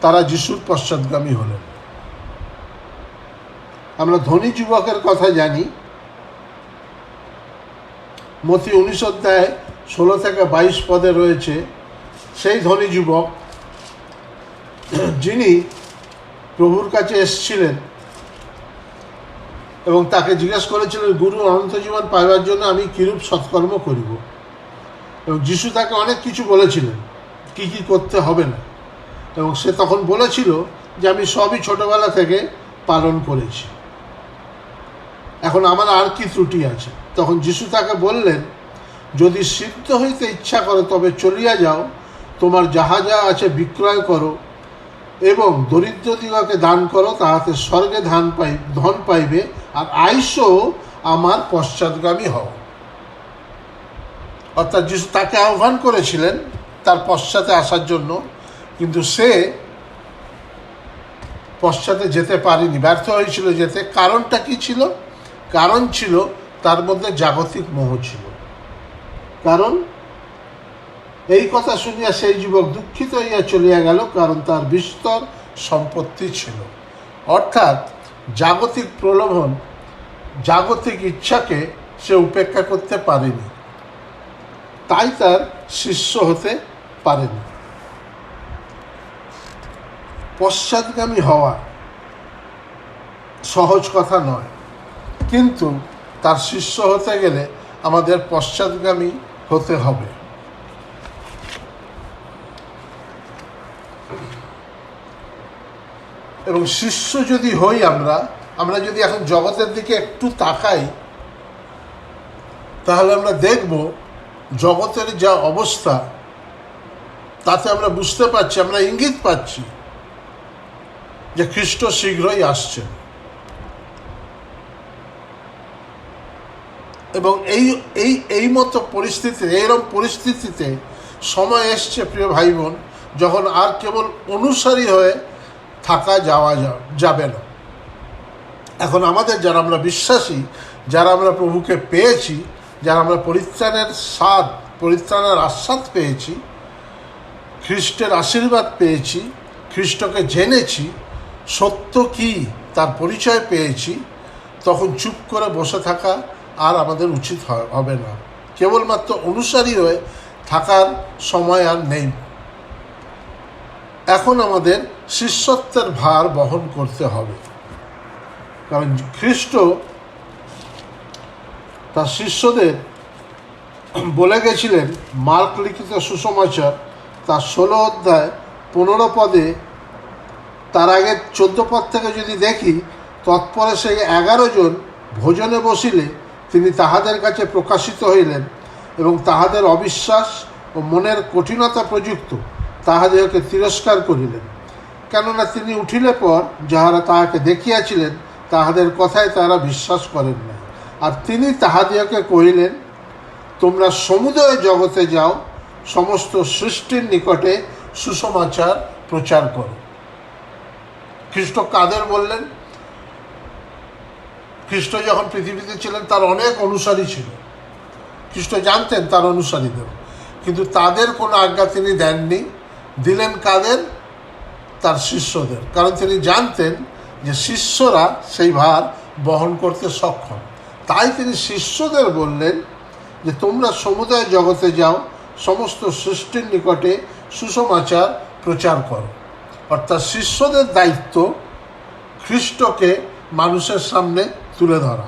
তারা যিশুর পশ্চাৎগামী হলেন। আমরা ধনী যুবকের কথা জানি, মতি 19 অধ্যায় 16 থেকে 22 পদে রয়েছে সেই ধনী যুবক যিনি প্রভুর কাছে এসেছিলেন এবং তাকে জিজ্ঞেস করেছিলেন, গুরু, অনন্ত জীবন পাইবার জন্য আমি কিরূপ সৎকর্ম করিব। এবং যিশু তাকে অনেক কিছু বলেছিলেন কি কি করতে হবে না, এবং সে তখন বলেছিল যে আমি সবই ছোটবেলা থেকে পালন করেছি, এখন আমার আর কি ত্রুটি আছে। তখন যিশু তাকে বললেন, যদি সিদ্ধ হইতে ইচ্ছা করো তবে চলিয়া যাও, তোমার যাহা যা আছে বিক্রয় করো এবং দরিদ্রদিগকে দান করো, তাহাতে স্বর্গে ধন পাইবে, আর আইসো আমার পশ্চাৎগামী হও। অর্থাৎ যিশু তাকে আহ্বান করেছিলেন তার পশ্চাতে আসার জন্য, কিন্তু সে পশ্চাতে যেতে পারেনি, ব্যর্থ হয়েছিল যেতে। কারণটা কি ছিল? কারণ ছিল তার মধ্যে জাগতিক মোহ ছিল। কারণ এই কথা শুনিয়া সেই যুবক দুঃখিত হইয়া চলিয়া গেল, কারণ তার বিস্তর সম্পত্তি ছিল। অর্থাৎ জাগতিক প্রলোভন, জাগতিক ইচ্ছাকে সে উপেক্ষা করতে পারেনি, তাই তার শিষ্য হতে পারেনি। পশ্চাৎগামী হওয়া সহজ কথা নয়, কিন্তু তার শিষ্য হতে গেলে আমাদের পশ্চাৎগামী হতে হবে। এবং শিষ্য যদি হই আমরা যদি এখন জগতের দিকে একটু তাকাই, তাহলে আমরা দেখব জগতের যা অবস্থা, তাতে আমরা বুঝতে পারছি, আমরা ইঙ্গিত পাচ্ছি যে খ্রিস্ট শীঘ্রই আসছেন। এবং এই মতো পরিস্থিতিতে, এইরকম পরিস্থিতিতে সময় এসছে প্রিয় ভাই বোন, যখন আর কেবল অনুসারী হয়ে থাকা যাবে না। এখন আমাদের যারা আমরা বিশ্বাসী, যারা আমরা প্রভুকে পেয়েছি, যারা আমরা পরিত্রাণের আস্বাদ পেয়েছি, খ্রিস্টের আশীর্বাদ পেয়েছি, খ্রিস্টকে জেনেছি, সত্য কি তার পরিচয় পেয়েছি, তখন চুপ করে বসে থাকা আর আমাদের উচিত হবে না। কেবলমাত্র অনুসারী হয়ে থাকার সময় আর নেই। এখন আমাদের শিষ্যত্বের ভার বহন করতে হবে, কারণ খ্রিস্ট তার শিষ্যদের বলে গেছিলেন, মার্ক লিখিত সুসমাচার তার 16 অধ্যায় 15 পদে, তার আগে 14 পদ থেকে যদি দেখি, তৎপরে সেই 11 জন ভোজনে বসিলে তিনি তাহাদের কাছে প্রকাশিত হইলেন এবং তাহাদের অবিশ্বাস ও মনের কঠিনতা প্রযুক্ত তাহাদেরকে তিরস্কার করিলেন, কেননা তিনি উঠিলে পর যাহারা তাহাকে দেখিয়াছিলেন তাহাদের কথায় তারা বিশ্বাস করেন না। আর তিনি তাহাদিওকে কহিলেন, তোমরা সমুদয় জগতে যাও, সমস্ত সৃষ্টির নিকটে সুসমাচার প্রচার করো। খ্রিস্ট কাদের বললেন? খ্রিস্ট যখন পৃথিবীতে ছিলেন তার অনেক অনুসারী ছিল, খ্রিস্ট জানতেন তার অনুসারীদের, কিন্তু তাদের কোনো আজ্ঞা তিনি দেননি। দিলেন কাদের? তার শিষ্যদের, কারণ তিনি জানতেন যে শিষ্যরা সেই ভার বহন করতে সক্ষম। তাই তিনি শিষ্যদের বললেন যে তোমরা সমুদয় জগতে যাও, সমস্ত সৃষ্টির নিকটে সুসমাচার প্রচার করো। অর্থাৎ শিষ্যদের দায়িত্ব খ্রিস্টকে মানুষের সামনে তুলে ধরা।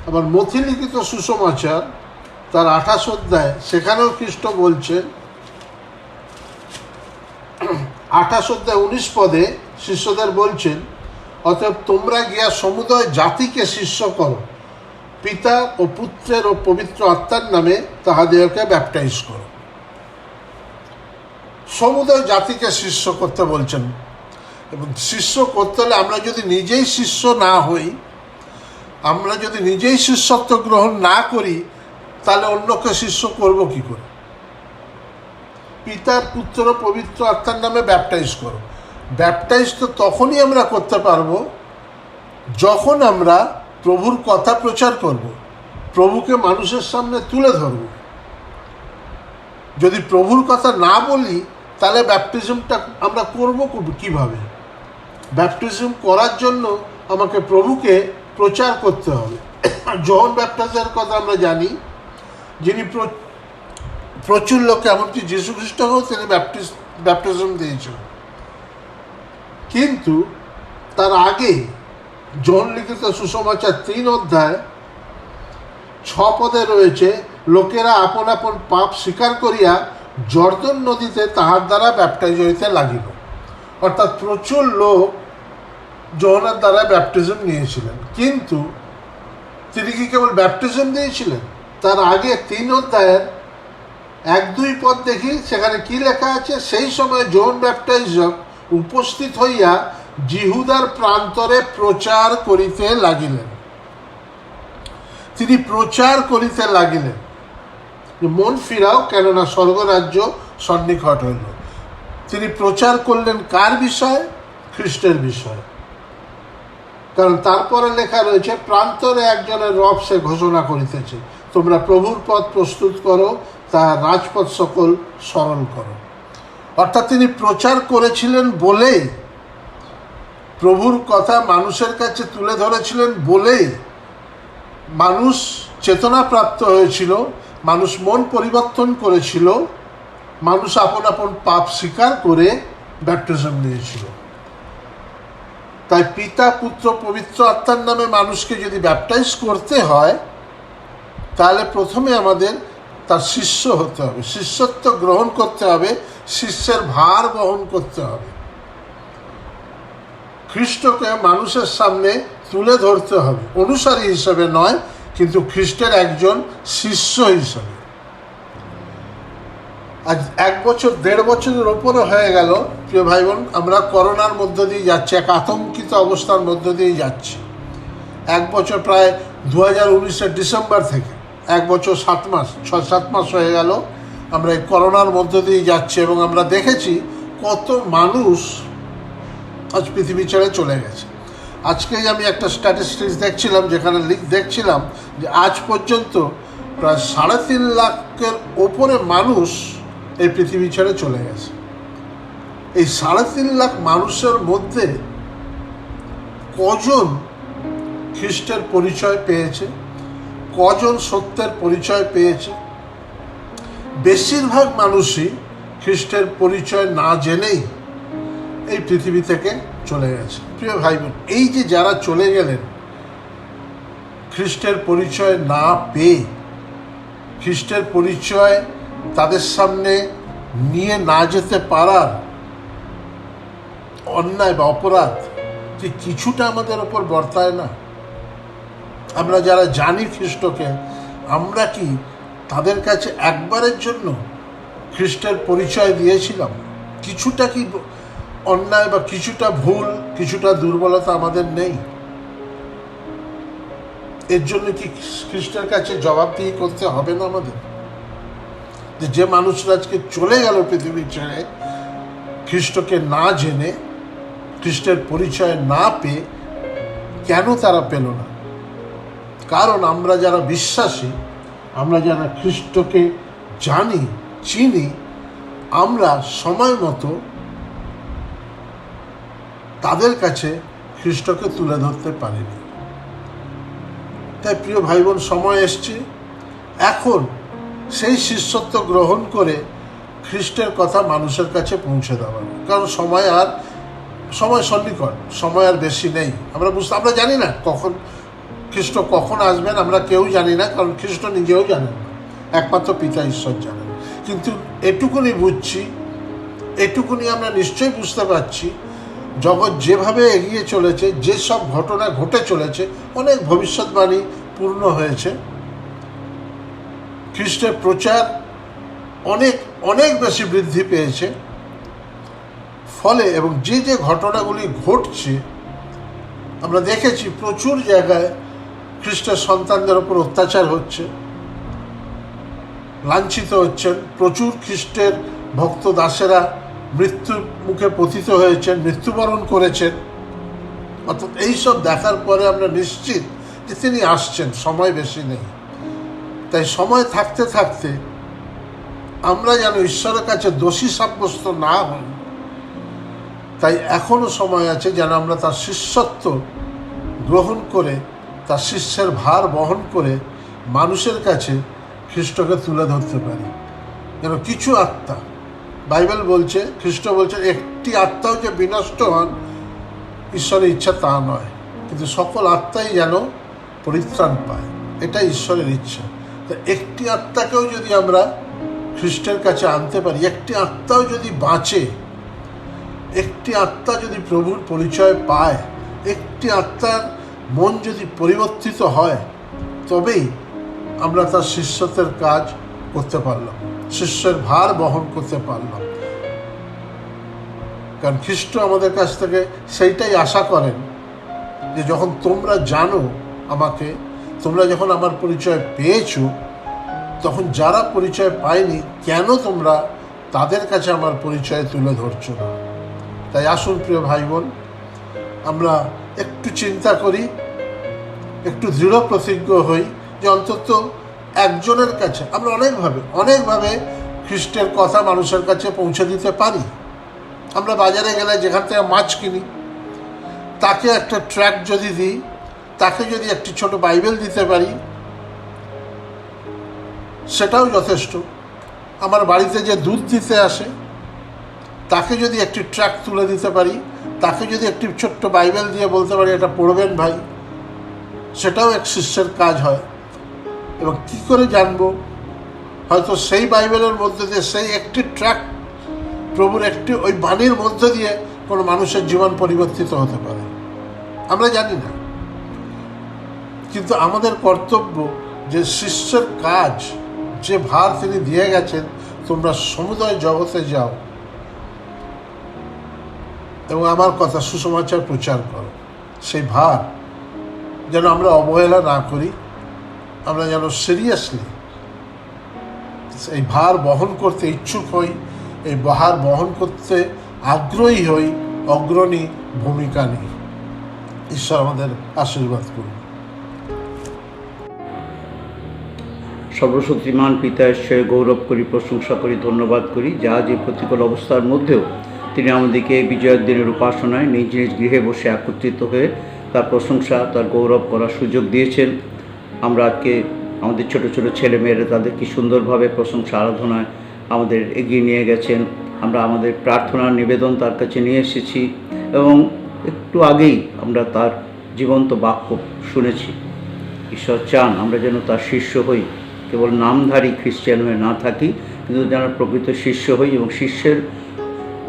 আবার মথি লিখিত সুসমাচার তার 28 অধ্যায়, সেখানেও খ্রিস্ট বলছেন, 28 অধ্যায় 19 পদে শিষ্যদের বলছেন, অতএব তোমরা গিয়া সমুদয় জাতিকে শিষ্য করো, পিতা ও পুত্রের ও পবিত্র আত্মার নামে তাহাদেরকে ব্যাপটাইজ করো। সমুদয় জাতিকে শিষ্য করতে বলছেন। এবং শিষ্য করতে হলে আমরা যদি নিজেই শিষ্য না হই, আমরা যদি নিজেই শিষ্যত্ব গ্রহণ না করি, তাহলে অন্যকে শিষ্য করব কি করে? পিতার, পুত্র, পবিত্র আত্মার নামে ব্যাপটাইজ করো। ব্যাপটাইজ তো তখনই আমরা করতে পারবো যখন আমরা প্রভুর কথা প্রচার করব, প্রভুকে মানুষের সামনে তুলে ধরব। যদি প্রভুর কথা না বলি, তাহলে ব্যাপটিজমটা আমরা করব কিভাবে? ব্যাপটিজম করার জন্য আমাকে প্রভুকে প্রচার করতে হবে। জন ব্যাপটাইজার কথা আমরা জানি, যিনি প্রচুর লোককে, এমনকি যীশু খ্রিস্টকেও তিনি ব্যাপটিজম দিয়েছিলেন। কিন্তু তার আগে জন লিখিত সুসমাচার 3 অধ্যায় 6 পদে রয়েছে, লোকেরা আপন আপন পাপ স্বীকার করিয়া জর্দন নদীতে তাহার দ্বারা ব্যাপটাইজ হইতে লাগিল। অর্থাৎ প্রচুর লোক যোহনের দ্বারা ব্যাপটিজম নিয়েছিলেন, কিন্তু তিনি কি কেবল ব্যাপটিজম দিয়েছিলেন? তার আগে 3 অধ্যায়ের 1-2 পদ দেখি, সেখানে কি লেখা আছে, সেই সময় জন ব্যাপটাইজক উপস্থিত হইয়া জিহুদার প্রান্তরে প্রচার করিতে লাগিলেন। তিনি প্রচার করিতে লাগিলেন মন ফিরাও, কেননা স্বর্গরাজ্য সন্নিকট হইল। তিনি প্রচার করলেন কার বিষয়? খ্রিস্টের বিষয়। কারণ তারপরে লেখা রয়েছে, প্রান্তরে একজনের রব সে ঘোষণা করিতেছে, তোমরা প্রভুর পথ প্রস্তুত করো, তাহার রাজপথ সকল সরল করো। অর্থাৎ তিনি প্রচার করেছিলেন বলেই, প্রভুর কথা মানুষের কাছে তুলে ধরেছিলেন বলেই মানুষ চেতনা প্রাপ্ত হয়েছিল, মানুষ মন পরিবর্তন করেছিল, মানুষ আপন আপন পাপ স্বীকার করে ব্যাপটিজম নিয়েছিল। তাই পিতা, পুত্র, পবিত্র আত্মার নামে মানুষকে যদি ব্যাপটাইজ করতে হয়, তাহলে প্রথমে আমাদের তার শিষ্য হতে হবে, শিষ্যত্ব গ্রহণ করতে হবে, শিষ্যের ভার বহন করতে হবে, খ্রিস্টকে মানুষের সামনে তুলে ধরতে হবে, অনুসারী হিসেবে নয়, কিন্তু খ্রিস্টের একজন শিষ্য হিসেবে। আজ 1 বছর 1.5 বছরের ওপরে হয়ে গেল প্রিয় ভাই বোন, আমরা করোনার মধ্য দিয়ে যাচ্ছি, এক আতঙ্কিত অবস্থার মধ্য দিয়ে যাচ্ছি। 1 বছর, প্রায় 2019-এর ডিসেম্বর থেকে 1 বছর 7 মাস, 6-7 মাস হয়ে গেল আমরা এই করোনার মধ্য দিয়ে যাচ্ছি, এবং আমরা দেখেছি কত মানুষ আজ পৃথিবী ছেড়ে চলে গেছে। আজকেই আমি একটা স্ট্যাটিস্টিক্স দেখছিলাম, যেখানে দেখছিলাম যে আজ পর্যন্ত প্রায় 3.5 লাখের ওপরে মানুষ এই পৃথিবী ছেড়ে চলে গেছে। এই 3.5 লাখ মানুষের মধ্যে কজন খ্রিস্টের পরিচয় পেয়েছে, কজন সত্যের পরিচয় পেয়েছে? বেশিরভাগ মানুষই খ্রিস্টের পরিচয় না জেনেই এই পৃথিবী থেকে চলে গেছে। প্রিয় ভাই বোন, এই যে যারা চলে গেলেন খ্রিস্টের পরিচয় না পেয়ে, খ্রিস্টের পরিচয় তাদের সামনে নিয়ে না যেতে পারার অন্যায় বা অপরাধ যে কিছুটা আমাদের ওপর বর্তায় না? আমরা যারা জানি খ্রিস্টকে, আমরা কি তাদের কাছে একবারের জন্য খ্রিস্টের পরিচয় দিয়েছিলাম? কিছুটা কি অন্যায় বা কিছুটা ভুল, কিছুটা দুর্বলতা আমাদের নেই? এর জন্য কি খ্রিস্টের কাছে জবাবদিহি করতে হবে না আমাদের? যে মানুষরা আজকে চলে গেল পৃথিবী ছেড়ে খ্রিস্টকে না জেনে, খ্রিস্টের পরিচয় না পেয়ে, কেন তারা পেল না? কারণ আমরা যারা বিশ্বাসী, আমরা যারা খ্রিস্টকে জানি, চিনি, আমরা সময় মতো তাদের কাছে খ্রিস্টকে তুলে ধরতে পারিনি। তাই প্রিয় ভাই বোন, সময় এসছে এখন সেই শিষ্যত্ব গ্রহণ করে খ্রিস্টের কথা মানুষের কাছে পৌঁছে দেওয়ার। কারণ সময় সন্নিকট, সময় আর বেশি নেই। আমরা জানি না খ্রিস্ট কখন আসবেন, আমরা কেউ জানি না, কারণ খ্রিস্ট নিজেও জানেন না, একমাত্র পিতা ঈশ্বর জানেন। কিন্তু এটুকুনি বুঝছি, এটুকুনি আমরা নিশ্চয়ই বুঝতে পারছি, জগৎ যেভাবে এগিয়ে চলেছে, যেসব ঘটনা ঘটে চলেছে, অনেক ভবিষ্যৎবাণী পূর্ণ হয়েছে। খ্রিস্টের প্রচার অনেক অনেক বেশি বৃদ্ধি পেয়েছে, ফলে এবং যে ঘটনাগুলি ঘটছে আমরা দেখেছি, প্রচুর জায়গায় খ্রিস্টের সন্তানদের ওপর অত্যাচার হচ্ছে, লাঞ্ছিত হচ্ছেন, প্রচুর খ্রিস্টের ভক্ত দাসেরা মৃত্যুর মুখে পতিত হয়েছেন, মৃত্যুবরণ করেছেন। অর্থাৎ এইসব দেখার পরে আমরা নিশ্চিত যে তিনি আসছেন, সময় বেশি নেই। তাই সময় থাকতে থাকতে আমরা যেন ঈশ্বরের কাছে দোষী সাব্যস্ত না হই, তাই এখনো সময় আছে যেন আমরা তার শিষ্যত্ব গ্রহণ করে, তার শিষ্যের ভার বহন করে মানুষের কাছে খ্রিস্টকে তুলে ধরতে পারি। যেন কিছু আত্মা, বাইবেল বলছে, খ্রিস্ট বলছে, একটি আত্মাও যে বিনষ্ট হন ঈশ্বরের ইচ্ছা তা নয়, কিন্তু সকল আত্মাই যেন পরিত্রাণ পায়, এটা ঈশ্বরের ইচ্ছা। তো একটি আত্মাকেও যদি আমরা খ্রিস্টের কাছে আনতে পারি, একটি আত্মাও যদি বাঁচে, একটি আত্মা যদি প্রভুর পরিচয় পায়, একটি আত্মার মন যদি পরিবর্তিত হয়, তবেই আমরা তার শিষ্যত্বের কাজ করতে পারলাম, শিষ্যের ভার বহন করতে পারলাম। কারণ খ্রিস্ট আমাদের কাছ থেকে সেইটাই আশা করেন যে যখন তোমরা জানো আমাকে, তোমরা যখন আমার পরিচয় পেয়েছো, তখন যারা পরিচয় পায়নি কেন তোমরা তাদের কাছে আমার পরিচয় তুলে ধরছো না। তাই আসুন প্রিয় ভাই বোন, আমরা একটু চিন্তা করি, একটু দৃঢ় প্রতিজ্ঞ হই যে অন্তত একজনের কাছে আমরা অনেকভাবে খ্রিস্টের কথা মানুষের কাছে পৌঁছে দিতে পারি। আমরা বাজারে গেলে যেখান থেকে মাছ কিনি, তাকে একটা ট্র্যাক যদি দিই, তাকে যদি একটি ছোট বাইবেল দিতে পারি, সেটাও যথেষ্ট। আমার বাড়িতে যে দুধ দিতে আসে, তাকে যদি একটি ট্র্যাক তুলে দিতে পারি, তাকে যদি একটি ছোট্ট বাইবেল দিয়ে বলতে পারি এটা পড়বেন ভাই, সেটাও এক শিষ্যের কাজ হয়। এবং কি করে জানবো? হয়তো সেই বাইবেলের মধ্যে দিয়ে, সেই একটি ট্র্যাক, প্রভুর একটি ওই বাণীর মধ্য দিয়ে কোনো মানুষের জীবন পরিবর্তিত হতে পারে, আমরা জানি না। কিন্তু আমাদের কর্তব্য যে শিষ্যের কাজ, যে ভার তিনি দিয়ে গেছেন, তোমরা সমুদয় জগতে যাও এবং আমার কথা সুসমাচার প্রচার করো, সেই ভার যেন আমরা অবহেলা না করি, আমরা যেন সিরিয়াসলি এই ভার বহন করতে ইচ্ছুক হই, এই ভার বহন করতে আগ্রহী হই, অগ্রণী ভূমিকা নিই। ঈশ্বর আমাদের আশীর্বাদ করুন। সর্বশক্তিমান পিতা ঈশ্বরে গৌরব করি, প্রশংসা করি, ধন্যবাদ করি, যা যে প্রতিকূল অবস্থার মধ্যেও তিনি আমাদেরকে বিজয়ের দিনের উপাসনায় নিজ নিজ গৃহে বসে একত্রিত হয়ে তার প্রশংসা, তার গৌরব করার সুযোগ দিয়েছেন। আমরা আজকে আমাদের ছোট ছোট ছেলেমেয়েরা তাদেরকে সুন্দরভাবে প্রশংসা আরাধনায় আমাদের এগিয়ে নিয়ে গেছেন। আমরা আমাদের প্রার্থনার নিবেদন তার কাছে নিয়ে এসেছি এবং একটু আগেই আমরা তার জীবন্ত বাক্য শুনেছি। ঈশ্বর চান আমরা যেন তার শিষ্য হই, কেবল নামধারী খ্রিস্টান হয়ে না থাকি, কিন্তু যেন প্রকৃত শিষ্য হই এবং শিষ্যের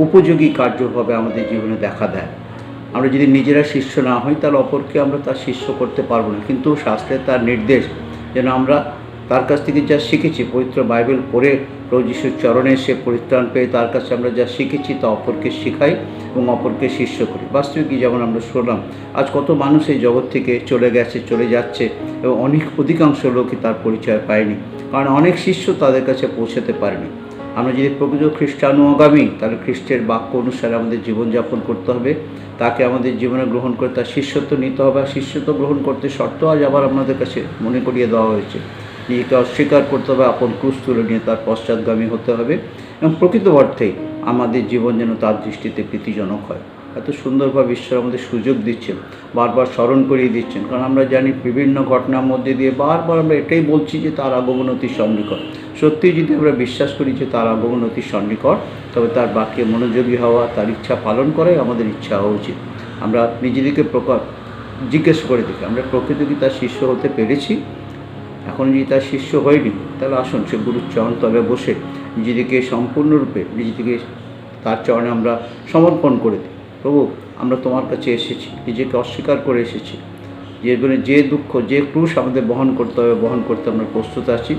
উপযোগী কার্যভাবে আমাদের জীবনে দেখা দেয়। আমরা যদি নিজেরা শিষ্য না হই, তাহলে অপরকে আমরা তার শিষ্য করতে পারবো না। কিন্তু শাস্ত্রে তার নির্দেশ যেন আমরা তার কাছ থেকে যা শিখেছি, পবিত্র বাইবেল পড়ে প্রভু যিশুর চরণে সে পরিত্রাণ পেয়ে তার কাছে আমরা যা শিখেছি তা অপরকে শেখাই এবং অপরকে শিষ্য করি। বাস্তবিকই যেমন আমরা শুনলাম, আজ কত মানুষ এই জগৎ থেকে চলে যাচ্ছে এবং অধিকাংশ লোকই তার পরিচয় পায়নি, কারণ অনেক শিষ্য তাদের কাছে পৌঁছাতে পারেনি। আমরা যদি প্রকৃত খ্রিস্টানুগামী, তাহলে খ্রিস্টের বাক্য অনুসারে আমাদের জীবনযাপন করতে হবে, তাকে আমাদের জীবনে গ্রহণ করে তার শিষ্যত্ব নিতে হবে। আর শিষ্যত্ব গ্রহণ করতে শর্ত আজ আবার আপনাদের কাছে মনে করিয়ে দেওয়া হয়েছে, নিজেকে অস্বীকার করতে হবে, আপন ক্রুশ তুলে নিয়ে তার পশ্চাৎগামী হতে হবে এবং প্রকৃত অর্থেই আমাদের জীবন যেন তার দৃষ্টিতে প্রীতিজনক হয়। এত সুন্দরভাবে ঈশ্বর আমাদের সুযোগ দিচ্ছেন, বারবার স্মরণ করিয়ে দিচ্ছেন, কারণ আমরা জানি বিভিন্ন ঘটনার মধ্যে দিয়ে বারবার আমরা এটাই বলছি যে তার আগমন অতি সন্নিকট। সত্যিই যদি আমরা বিশ্বাস করি যে তার আগমন অতি সন্নিকট, তবে তার বাক্যে মনোযোগী হওয়া, তার ইচ্ছা পালন করাই আমাদের ইচ্ছা হওয়া উচিত। আমরা নিজেদেরকে জিজ্ঞেস করে দেখি, আমরা প্রকৃত কি তার শিষ্য হতে পেরেছি? এখন যদি তার শিষ্য হয়নি, তাহলে আসুন সে গুরুর চরণ তলে বসে নিজেদেরকে সম্পূর্ণরূপে নিজেদেরকে তার চরণে আমরা সমর্পণ করে দিই। প্রভু, আমরা তোমার কাছে এসেছি, নিজেকে অস্বীকার করে এসেছি, যে দুঃখ, যে ক্রুশ আমাদের বহন করতে হবে, বহন করতে আমরা প্রস্তুত আছি।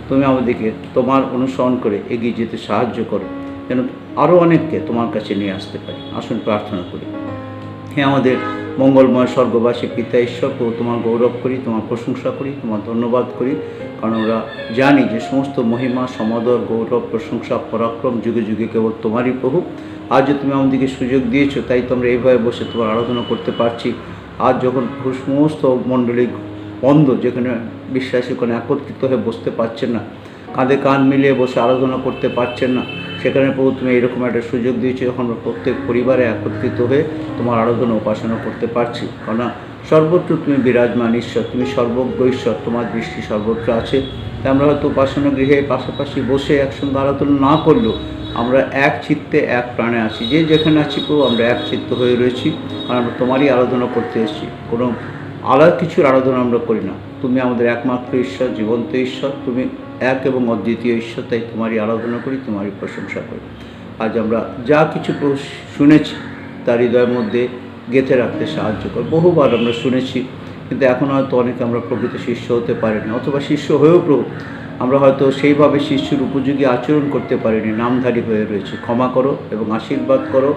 তুমি আমাদেরকে তোমার অনুসরণ করে এগিয়ে যেতে সাহায্য করো, যেন আরও অনেককে তোমার কাছে নিয়ে আসতে পারি। আসুন প্রার্থনা করি। হ্যাঁ, আমাদের মঙ্গলময় স্বর্গবাসী পিতা ঈশ্বর, তোমার গৌরব করি, তোমার প্রশংসা করি, তোমার ধন্যবাদ করি, কারণ আমরা জানি যে সমস্ত মহিমা, সমাদর, গৌরব, প্রশংসা, পরাক্রম যুগে যুগে কেবল তোমারই প্রভু। আজ যে তুমি আমাদেরকে সুযোগ দিয়েছো, তাই তো আমরা এইভাবে বসে তোমার আরাধনা করতে পারছি। আজ যখন সমস্ত মণ্ডলী বন্ধ, যেখানে বিশ্বাসী কোনো একত্রিত হয়ে বসতে পারছেন না, কাঁধে কাঁধ মিলিয়ে বসে আরাধনা করতে পারছেন না, সেখানে প্রভু তুমি এরকম একটা সুযোগ দিয়েছো যখন আমরা প্রত্যেক পরিবারে একত্রিত হয়ে তোমার আরাধনা উপাসনা করতে পারছি। কারণ সর্বত্র তুমি বিরাজমান ঈশ্বর, তুমি সর্বজ্ঞ ঈশ্বর, তোমার দৃষ্টি সর্বত্র আছে। তাই আমরা হয়তো উপাসনা গৃহে পাশাপাশি বসে একসঙ্গে আরাধনা না করলেও আমরা এক চিত্তে এক প্রাণে আছি, যে যেখানে আছি প্রভু আমরা এক চিত্ত হয়ে রয়েছি, কারণ আমরা তোমারই আরাধনা করতে এসেছি। কোনো আলাদা কিছুর আরাধনা আমরা করি না। তুমি আমাদের একমাত্র ঈশ্বর, জীবন্ত ঈশ্বর, তুমি এক এবং অদ্বিতীয় ঈশ্বর, তাই তোমারই আরাধনা করি, তোমারই প্রশংসা করি। আজ আমরা যা কিছু শুনেছি তার হৃদয়ের মধ্যে গেঁথে রাখতে সাহায্য কর। বহুবার আমরা শুনেছি, কিন্তু এখন হয়তো অনেকে আমরা প্রকৃত শিষ্য হতে পারিনি, অথবা শিষ্য হয়েও প্রভু আমরা হয়তো সেইভাবে শিষ্যর উপযোগী আচরণ করতে পারিনি, নামধারী হয়ে রয়েছে। ক্ষমা করো এবং আশীর্বাদ করো।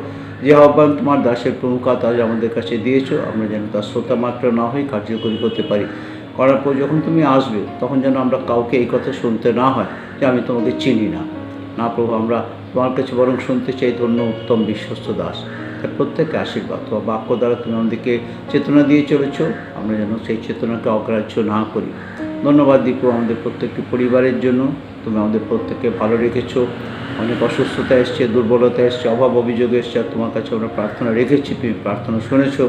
যে আহ্বান তোমার দাসের প্রমুখাত আজ আমাদের কাছে দিয়েছো, আমরা যেন তার শ্রোতা মাত্র না হই, কার্যকরী হতে পারি। করার পর যখন তুমি আসবে তখন যেন আমরা কাউকে এই কথা শুনতে না হয় যে আমি তোমাকে চিনি না। না প্রভু, আমরা তোমার কাছে বরং শুনতে চাই ধন্য উত্তম বিশ্বস্ত দাস। তার প্রত্যেককে আশীর্বাদ, তোমার বাক্য দ্বারা তুমি আমাদেরকে চেতনা দিয়ে চলেছ, আমরা যেন সেই চেতনাকে অগ্রাহ্য না করি। ধন্যবাদ দীপু আমাদের প্রত্যেকটি পরিবারের জন্য, তুমি আমাদের প্রত্যেককে ভালো রেখেছো। অনেক অসুস্থতা এসছে, দুর্বলতা এসছে, অভাব অভিযোগ এসছে, আর তোমার কাছে আমরা প্রার্থনা রেখেছি, তুমি প্রার্থনা শুনেছো।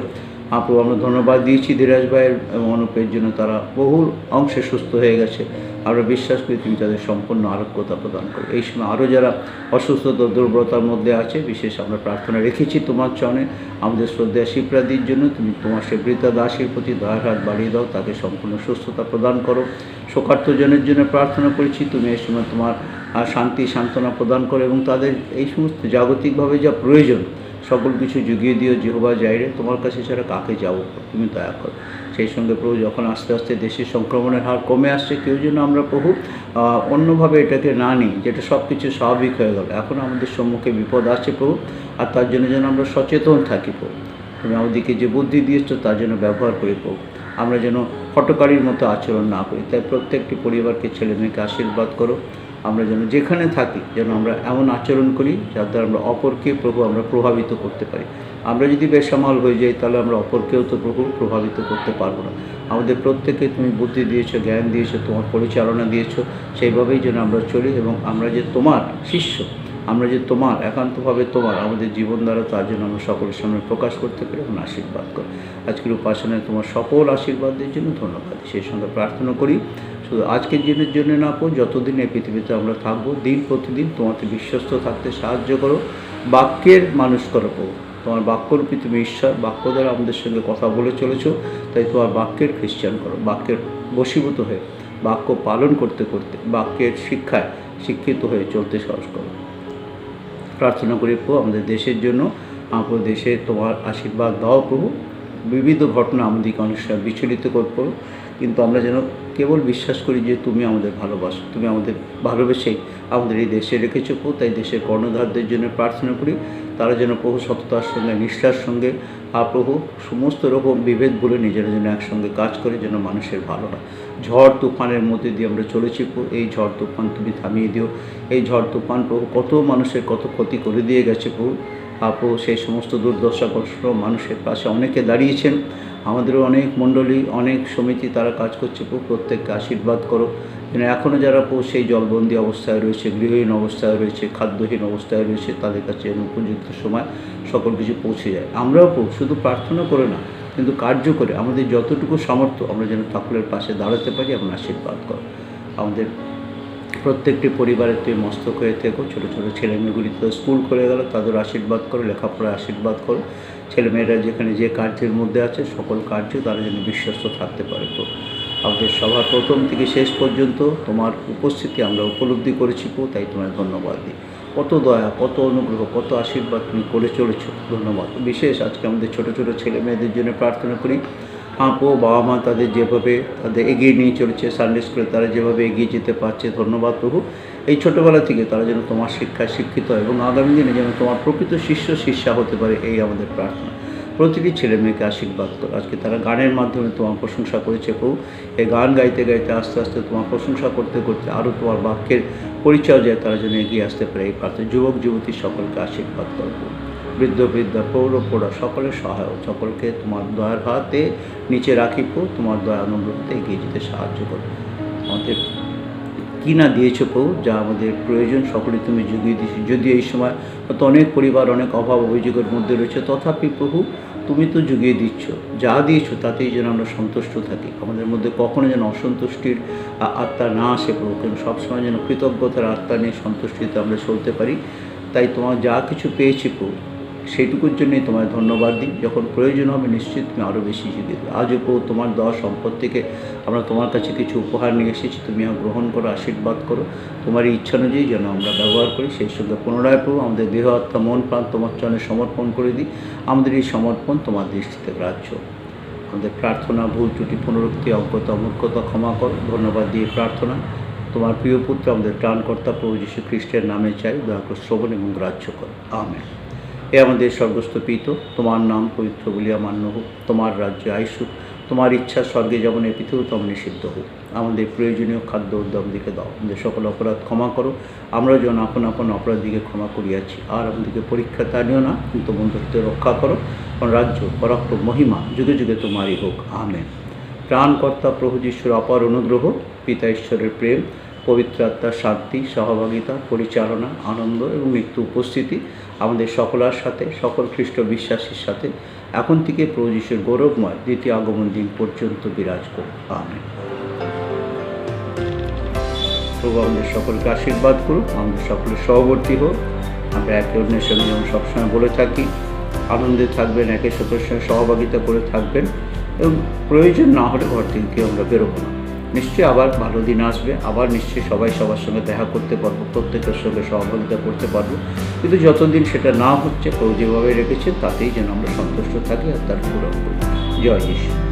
আপু আমরা ধন্যবাদ দিয়েছি ধীরাজ ভাইয়ের এবং অনুপের জন্য, তারা বহু অংশে সুস্থ হয়ে গেছে। আমরা বিশ্বাস করি তুমি তাদের সম্পূর্ণ আরোগ্যতা প্রদান করো। এই সময় আরও যারা অসুস্থতা দুর্বলতার মধ্যে আছে, বিশেষ আমরা প্রার্থনা রেখেছি তোমার চরণে। আমাদের শ্রদ্ধা শিপ্রাদির জন্য তুমি তোমার সে বৃতা দাসের প্রতি দয়ার হাত বাড়িয়ে দাও, তাকে সম্পূর্ণ সুস্থতা প্রদান করো। শোকার্তজনের জন্য প্রার্থনা করেছি, তুমি এই সময় তোমার শান্তি সান্ত্বনা প্রদান করো এবং তাদের এই সমস্ত জাগতিকভাবে যা প্রয়োজন সকল কিছু জুগিয়ে দিও। যেহোবা যাইরে, তোমার কাছে ছাড়া কাকে যাবো, তুমি দয়া করো। সেই সঙ্গে প্রভু যখন আস্তে আস্তে দেশের সংক্রমণের হার কমে আসছে, কেউ যেন আমরা প্রভু অন্যভাবে এটাকে না নিই, যেটা সব কিছু স্বাভাবিক হয়ে গেল। এখন আমাদের সম্মুখে বিপদ আছে প্রভু, আর তার জন্য যেন আমরা সচেতন থাকি প্রভু। তুমি আমাদেরকে যে বুদ্ধি দিয়েছো তার জন্য ব্যবহার করি প্রভু, আমরা যেন হটকারীর মতো আচরণ না করি। তাই প্রত্যেকটি পরিবারকে, ছেলে মেয়েকে আশীর্বাদ করো। আমরা যেন যেখানে থাকি যেন আমরা এমন আচরণ করি যার দ্বারা আমরা অপরকে প্রভু আমরা প্রভাবিত করতে পারি। আমরা যদি বেসামাল হয়ে যাই তাহলে আমরা অপরকেও তো প্রভু প্রভাবিত করতে পারবো না। আমাদের প্রত্যেককে তুমি বুদ্ধি দিয়েছো, জ্ঞান দিয়েছো, তোমার পরিচালনা দিয়েছো, সেইভাবেই যেন আমরা চলি এবং আমরা যে তোমার শিষ্য, আমরা যে তোমার একান্তভাবে তোমার আমাদের জীবন দ্বারা, তার জন্য আমরা সকলের সামনে প্রকাশ করতে পারি এবং আশীর্বাদ করি। আজকের উপাসনায় তোমার সকল আশীর্বাদের জন্য ধন্যবাদ। সেই সঙ্গে প্রার্থনা করি শুধু আজকের দিনের জন্য না পো, যতদিন এই পৃথিবীতে আমরা থাকবো, দিন প্রতিদিন তোমাকে বিশ্বস্ত থাকতে সাহায্য করো। বাক্যের মানুষ করো পো, তোমার বাক্যরূপী তুমি ঈশ্বর, বাক্য দ্বারা আমাদের সঙ্গে কথা বলে চলেছো, তাই তোমার বাক্যের খ্রিস্টান করো। বাক্যের বশীভূত হয়ে বাক্য পালন করতে করতে বাক্যের শিক্ষায় শিক্ষিত হয়ে চলতে সাহস করো। প্রার্থনা করি প্রভু আমাদের দেশের জন্য, আমাদের দেশে তোমার আশীর্বাদ দাও প্রভু। বিবিধ ঘটনা আমাদেরকে অনেক সময় বিচলিত করবো, কিন্তু আমরা যেন কেবল বিশ্বাস করি যে তুমি আমাদের ভালোবাসো, তুমি আমাদের ভালোবেসেই আমাদের এই দেশে রেখেছো প্রভু। তাই দেশের কর্ণধারদের জন্য প্রার্থনা করি, তারা যেন প্রভু সততার সঙ্গে নিষ্ঠার সঙ্গে প্রভু সমস্ত রকম বিভেদ বলে নিজেরা যেন একসঙ্গে কাজ করে, যেন মানুষের ভালো হয়। ঝড় তুফানের মধ্যে দিয়ে আমরা চলেছি প্রভু, এই ঝড় তুফান তুমি থামিয়ে দিও। এই ঝড় তুফান প্রভু কত মানুষের কত ক্ষতি করে দিয়ে গেছে প্রভু। প্রভু সেই সমস্ত দুর্দশাগ্রস্ত মানুষের পাশে অনেকে দাঁড়িয়েছেন, আমাদেরও অনেক মণ্ডলী, অনেক সমিতি তারা কাজ করছে প্রভু। প্রত্যেককে আশীর্বাদ করো, যেন এখনও যারা প্রভু সেই জলবন্দি অবস্থায় রয়েছে, গৃহহীন অবস্থায় রয়েছে, খাদ্যহীন অবস্থায় রয়েছে, তাদের কাছে যেন উপযুক্ত সময় সকল কিছু পৌঁছে যায়। আমরাও প্রভু শুধু প্রার্থনা করে না, কিন্তু কার্য করে আমাদের যতটুকু সামর্থ্য আমরা যেন সকলের পাশে দাঁড়াতে পারি এবং আশীর্বাদ করো। আমাদের প্রত্যেকটি পরিবারের তুমি মস্তক হয়ে থেকো। ছোটো ছোটো ছেলেমেয়েগুলি তো স্কুল করে গেল, তাদের আশীর্বাদ করো, লেখাপড়ায় আশীর্বাদ করো। ছেলেমেয়েরা যেখানে যে কার্যের মধ্যে আছে সকল কার্যে তারা যেন বিশ্বস্ত থাকতে পারে। তো আমাদের সবার প্রথম থেকে শেষ পর্যন্ত তোমার উপস্থিতি আমরা উপলব্ধি করেছি পো, তাই তোমায় ধন্যবাদ দিই। কত দয়া, কত অনুগ্রহ, কত আশীর্বাদ তুমি করে চলেছো, ধন্যবাদ। বিশেষ আজকে আমাদের ছোটো ছোটো ছেলে মেয়েদের জন্য প্রার্থনা করি। পো বাবা মা তাদের যেভাবে তাদের এগিয়ে নিয়ে চলেছে, সানডে স্কুলে তারা যেভাবে এগিয়ে যেতে পারছে, ধন্যবাদ প্রভু। এই ছোটোবেলা থেকে তারা যেন তোমার শিক্ষায় শিক্ষিত হয় এবং আগামী দিনে যেন তোমার প্রকৃত শিষ্য শিষ্যা হতে পারে, এই আমাদের প্রার্থনা। প্রতিটি ছেলে মেয়েকে আশীর্বাদ করো। আজকে তারা গানের মাধ্যমে তোমার প্রশংসা করেছে প্রভু। এই গান গাইতে গাইতে আস্তে আস্তে তোমার প্রশংসা করতে করতে আরও তোমার বাক্যের পরিচয় যায়, তারা যেন এগিয়ে আসতে পারে, এই প্রার্থনা। যুবক যুবতী সকলকে আশীর্বাদ করবো, বৃদ্ধ বৃদ্ধা পৌর পৌরা সকলের সহায়ক, সকলকে তোমার দয়ার হাতে নিচে রাখিব, তোমার দয়া অনুগ্রহতে এগিয়ে যেতে সাহায্য করো। আমাদের কী না দিয়েছো প্রভু, যা আমাদের প্রয়োজন সকলে তুমি জুগিয়ে দিয়েছো। যদিও এই সময় হয়তো অনেক পরিবার অনেক অভাব অভিযোগের মধ্যে রয়েছে, তথাপি প্রভু তুমি তো জুগিয়ে দিচ্ছ, যা দিয়েছো তাতেই যেন আমরা সন্তুষ্ট থাকি। আমাদের মধ্যে কখনো যেন অসন্তুষ্টির আত্মা না আসে প্রভু, কিন্তু সবসময় যেন কৃতজ্ঞতার আত্মা নিয়ে সন্তুষ্টিতে আমরা চলতে পারি। তাই তোমার যা কিছু পেয়েছি প্রভু, সেইটুকুর জন্যই তোমায় ধন্যবাদ দিই। যখন প্রয়োজন হবে নিশ্চিত তুমি আরও বেশি জুগিয়ে দেবে। আজও প্রভু তোমার দেওয়া সম্পদ থেকে আমরা তোমার কাছে কিছু উপহার নিয়ে এসেছি, তুমি গ্রহণ করো, আশীর্বাদ করো। তোমার এই ইচ্ছা অনুযায়ী যেন আমরা ব্যবহার করি। সেই সঙ্গে পুনরায় প্রভু আমাদের দেহ, আত্মা, মন, প্রাণ তোমার চরণে সমর্পণ করে দিই। আমাদের এই সমর্পণ তোমার দৃষ্টিতে গ্রাহ্য। আমাদের প্রার্থনা, ভুল ত্রুটি, পুনরুক্তি, অজ্ঞতা, মূর্খতা ক্ষমা করো। ধন্যবাদ দিয়ে প্রার্থনা তোমার প্রিয় পুত্র আমাদের ত্রাণকর্তা প্রভু যীশু খ্রিস্টের নামে চাই, দয়া করে শ্রবণ এবং গ্রাহ্য করো। আমেন। এ আমাদের স্বর্গস্থ পিত, তোমার নাম পবিত্র বলিয়া মান্য হোক, তোমার রাজ্যে আইসুক, তোমার ইচ্ছা স্বর্গে যেমন এই পৃথিবীতে তেমনি সিদ্ধ হোক। আমাদের প্রয়োজনীয় খাদ্য উদ্যম দিকে দাও। আমাদের সকল অপরাধ ক্ষমা করো, আমরা যেন আপন আপন অপরাধ দিকে ক্ষমা করিয়াছি। আর আমাদেরকে পরীক্ষাতে আনিও না, কিন্তু বন্ধুত্বে রক্ষা করো। কারণ রাজ্য, পরাক্রম, মহিমা যুগে যুগে তোমারই হোক। আমেন। ত্রাণকর্তা প্রভু যীশুর অপার অনুগ্রহ, পিতা ঈশ্বরের প্রেম, পবিত্র আত্মার শান্তি, সহভাগিতা, পরিচালনা, আনন্দ এবং মৃত্যু উপস্থিতি আমাদের সকলের সাথে, সকল খ্রিস্ট বিশ্বাসীর সাথে এখন থেকে প্রভু যীশুর গৌরবময় দ্বিতীয় আগমন দিন পর্যন্ত বিরাজ করুন। আমেন। প্রভু আমাদের সকলকে আশীর্বাদ করুন, আমাদের সকলের সহবর্তী হোক। আমরা একে অন্যের সঙ্গে যেমন সবসময় বলে থাকি, আনন্দে থাকবেন, একে অপরের সঙ্গে সহভাগিতা করে থাকবেন এবং প্রয়োজন না হলে ঘর থেকে কেউ আমরা বেরোবো না। নিশ্চয়ই আবার ভালো দিন আসবে, আবার নিশ্চয়ই সবাই সবার সঙ্গে দেখা করতে পারবো, প্রত্যেকের সঙ্গে সহযোগিতা করতে পারবো। কিন্তু যতদিন সেটা না হচ্ছে, প্রভু যেভাবে রেখেছেন তাতেই যেন আমরা সন্তুষ্ট থাকি আর তার পূরণ করি। জয় যীশু।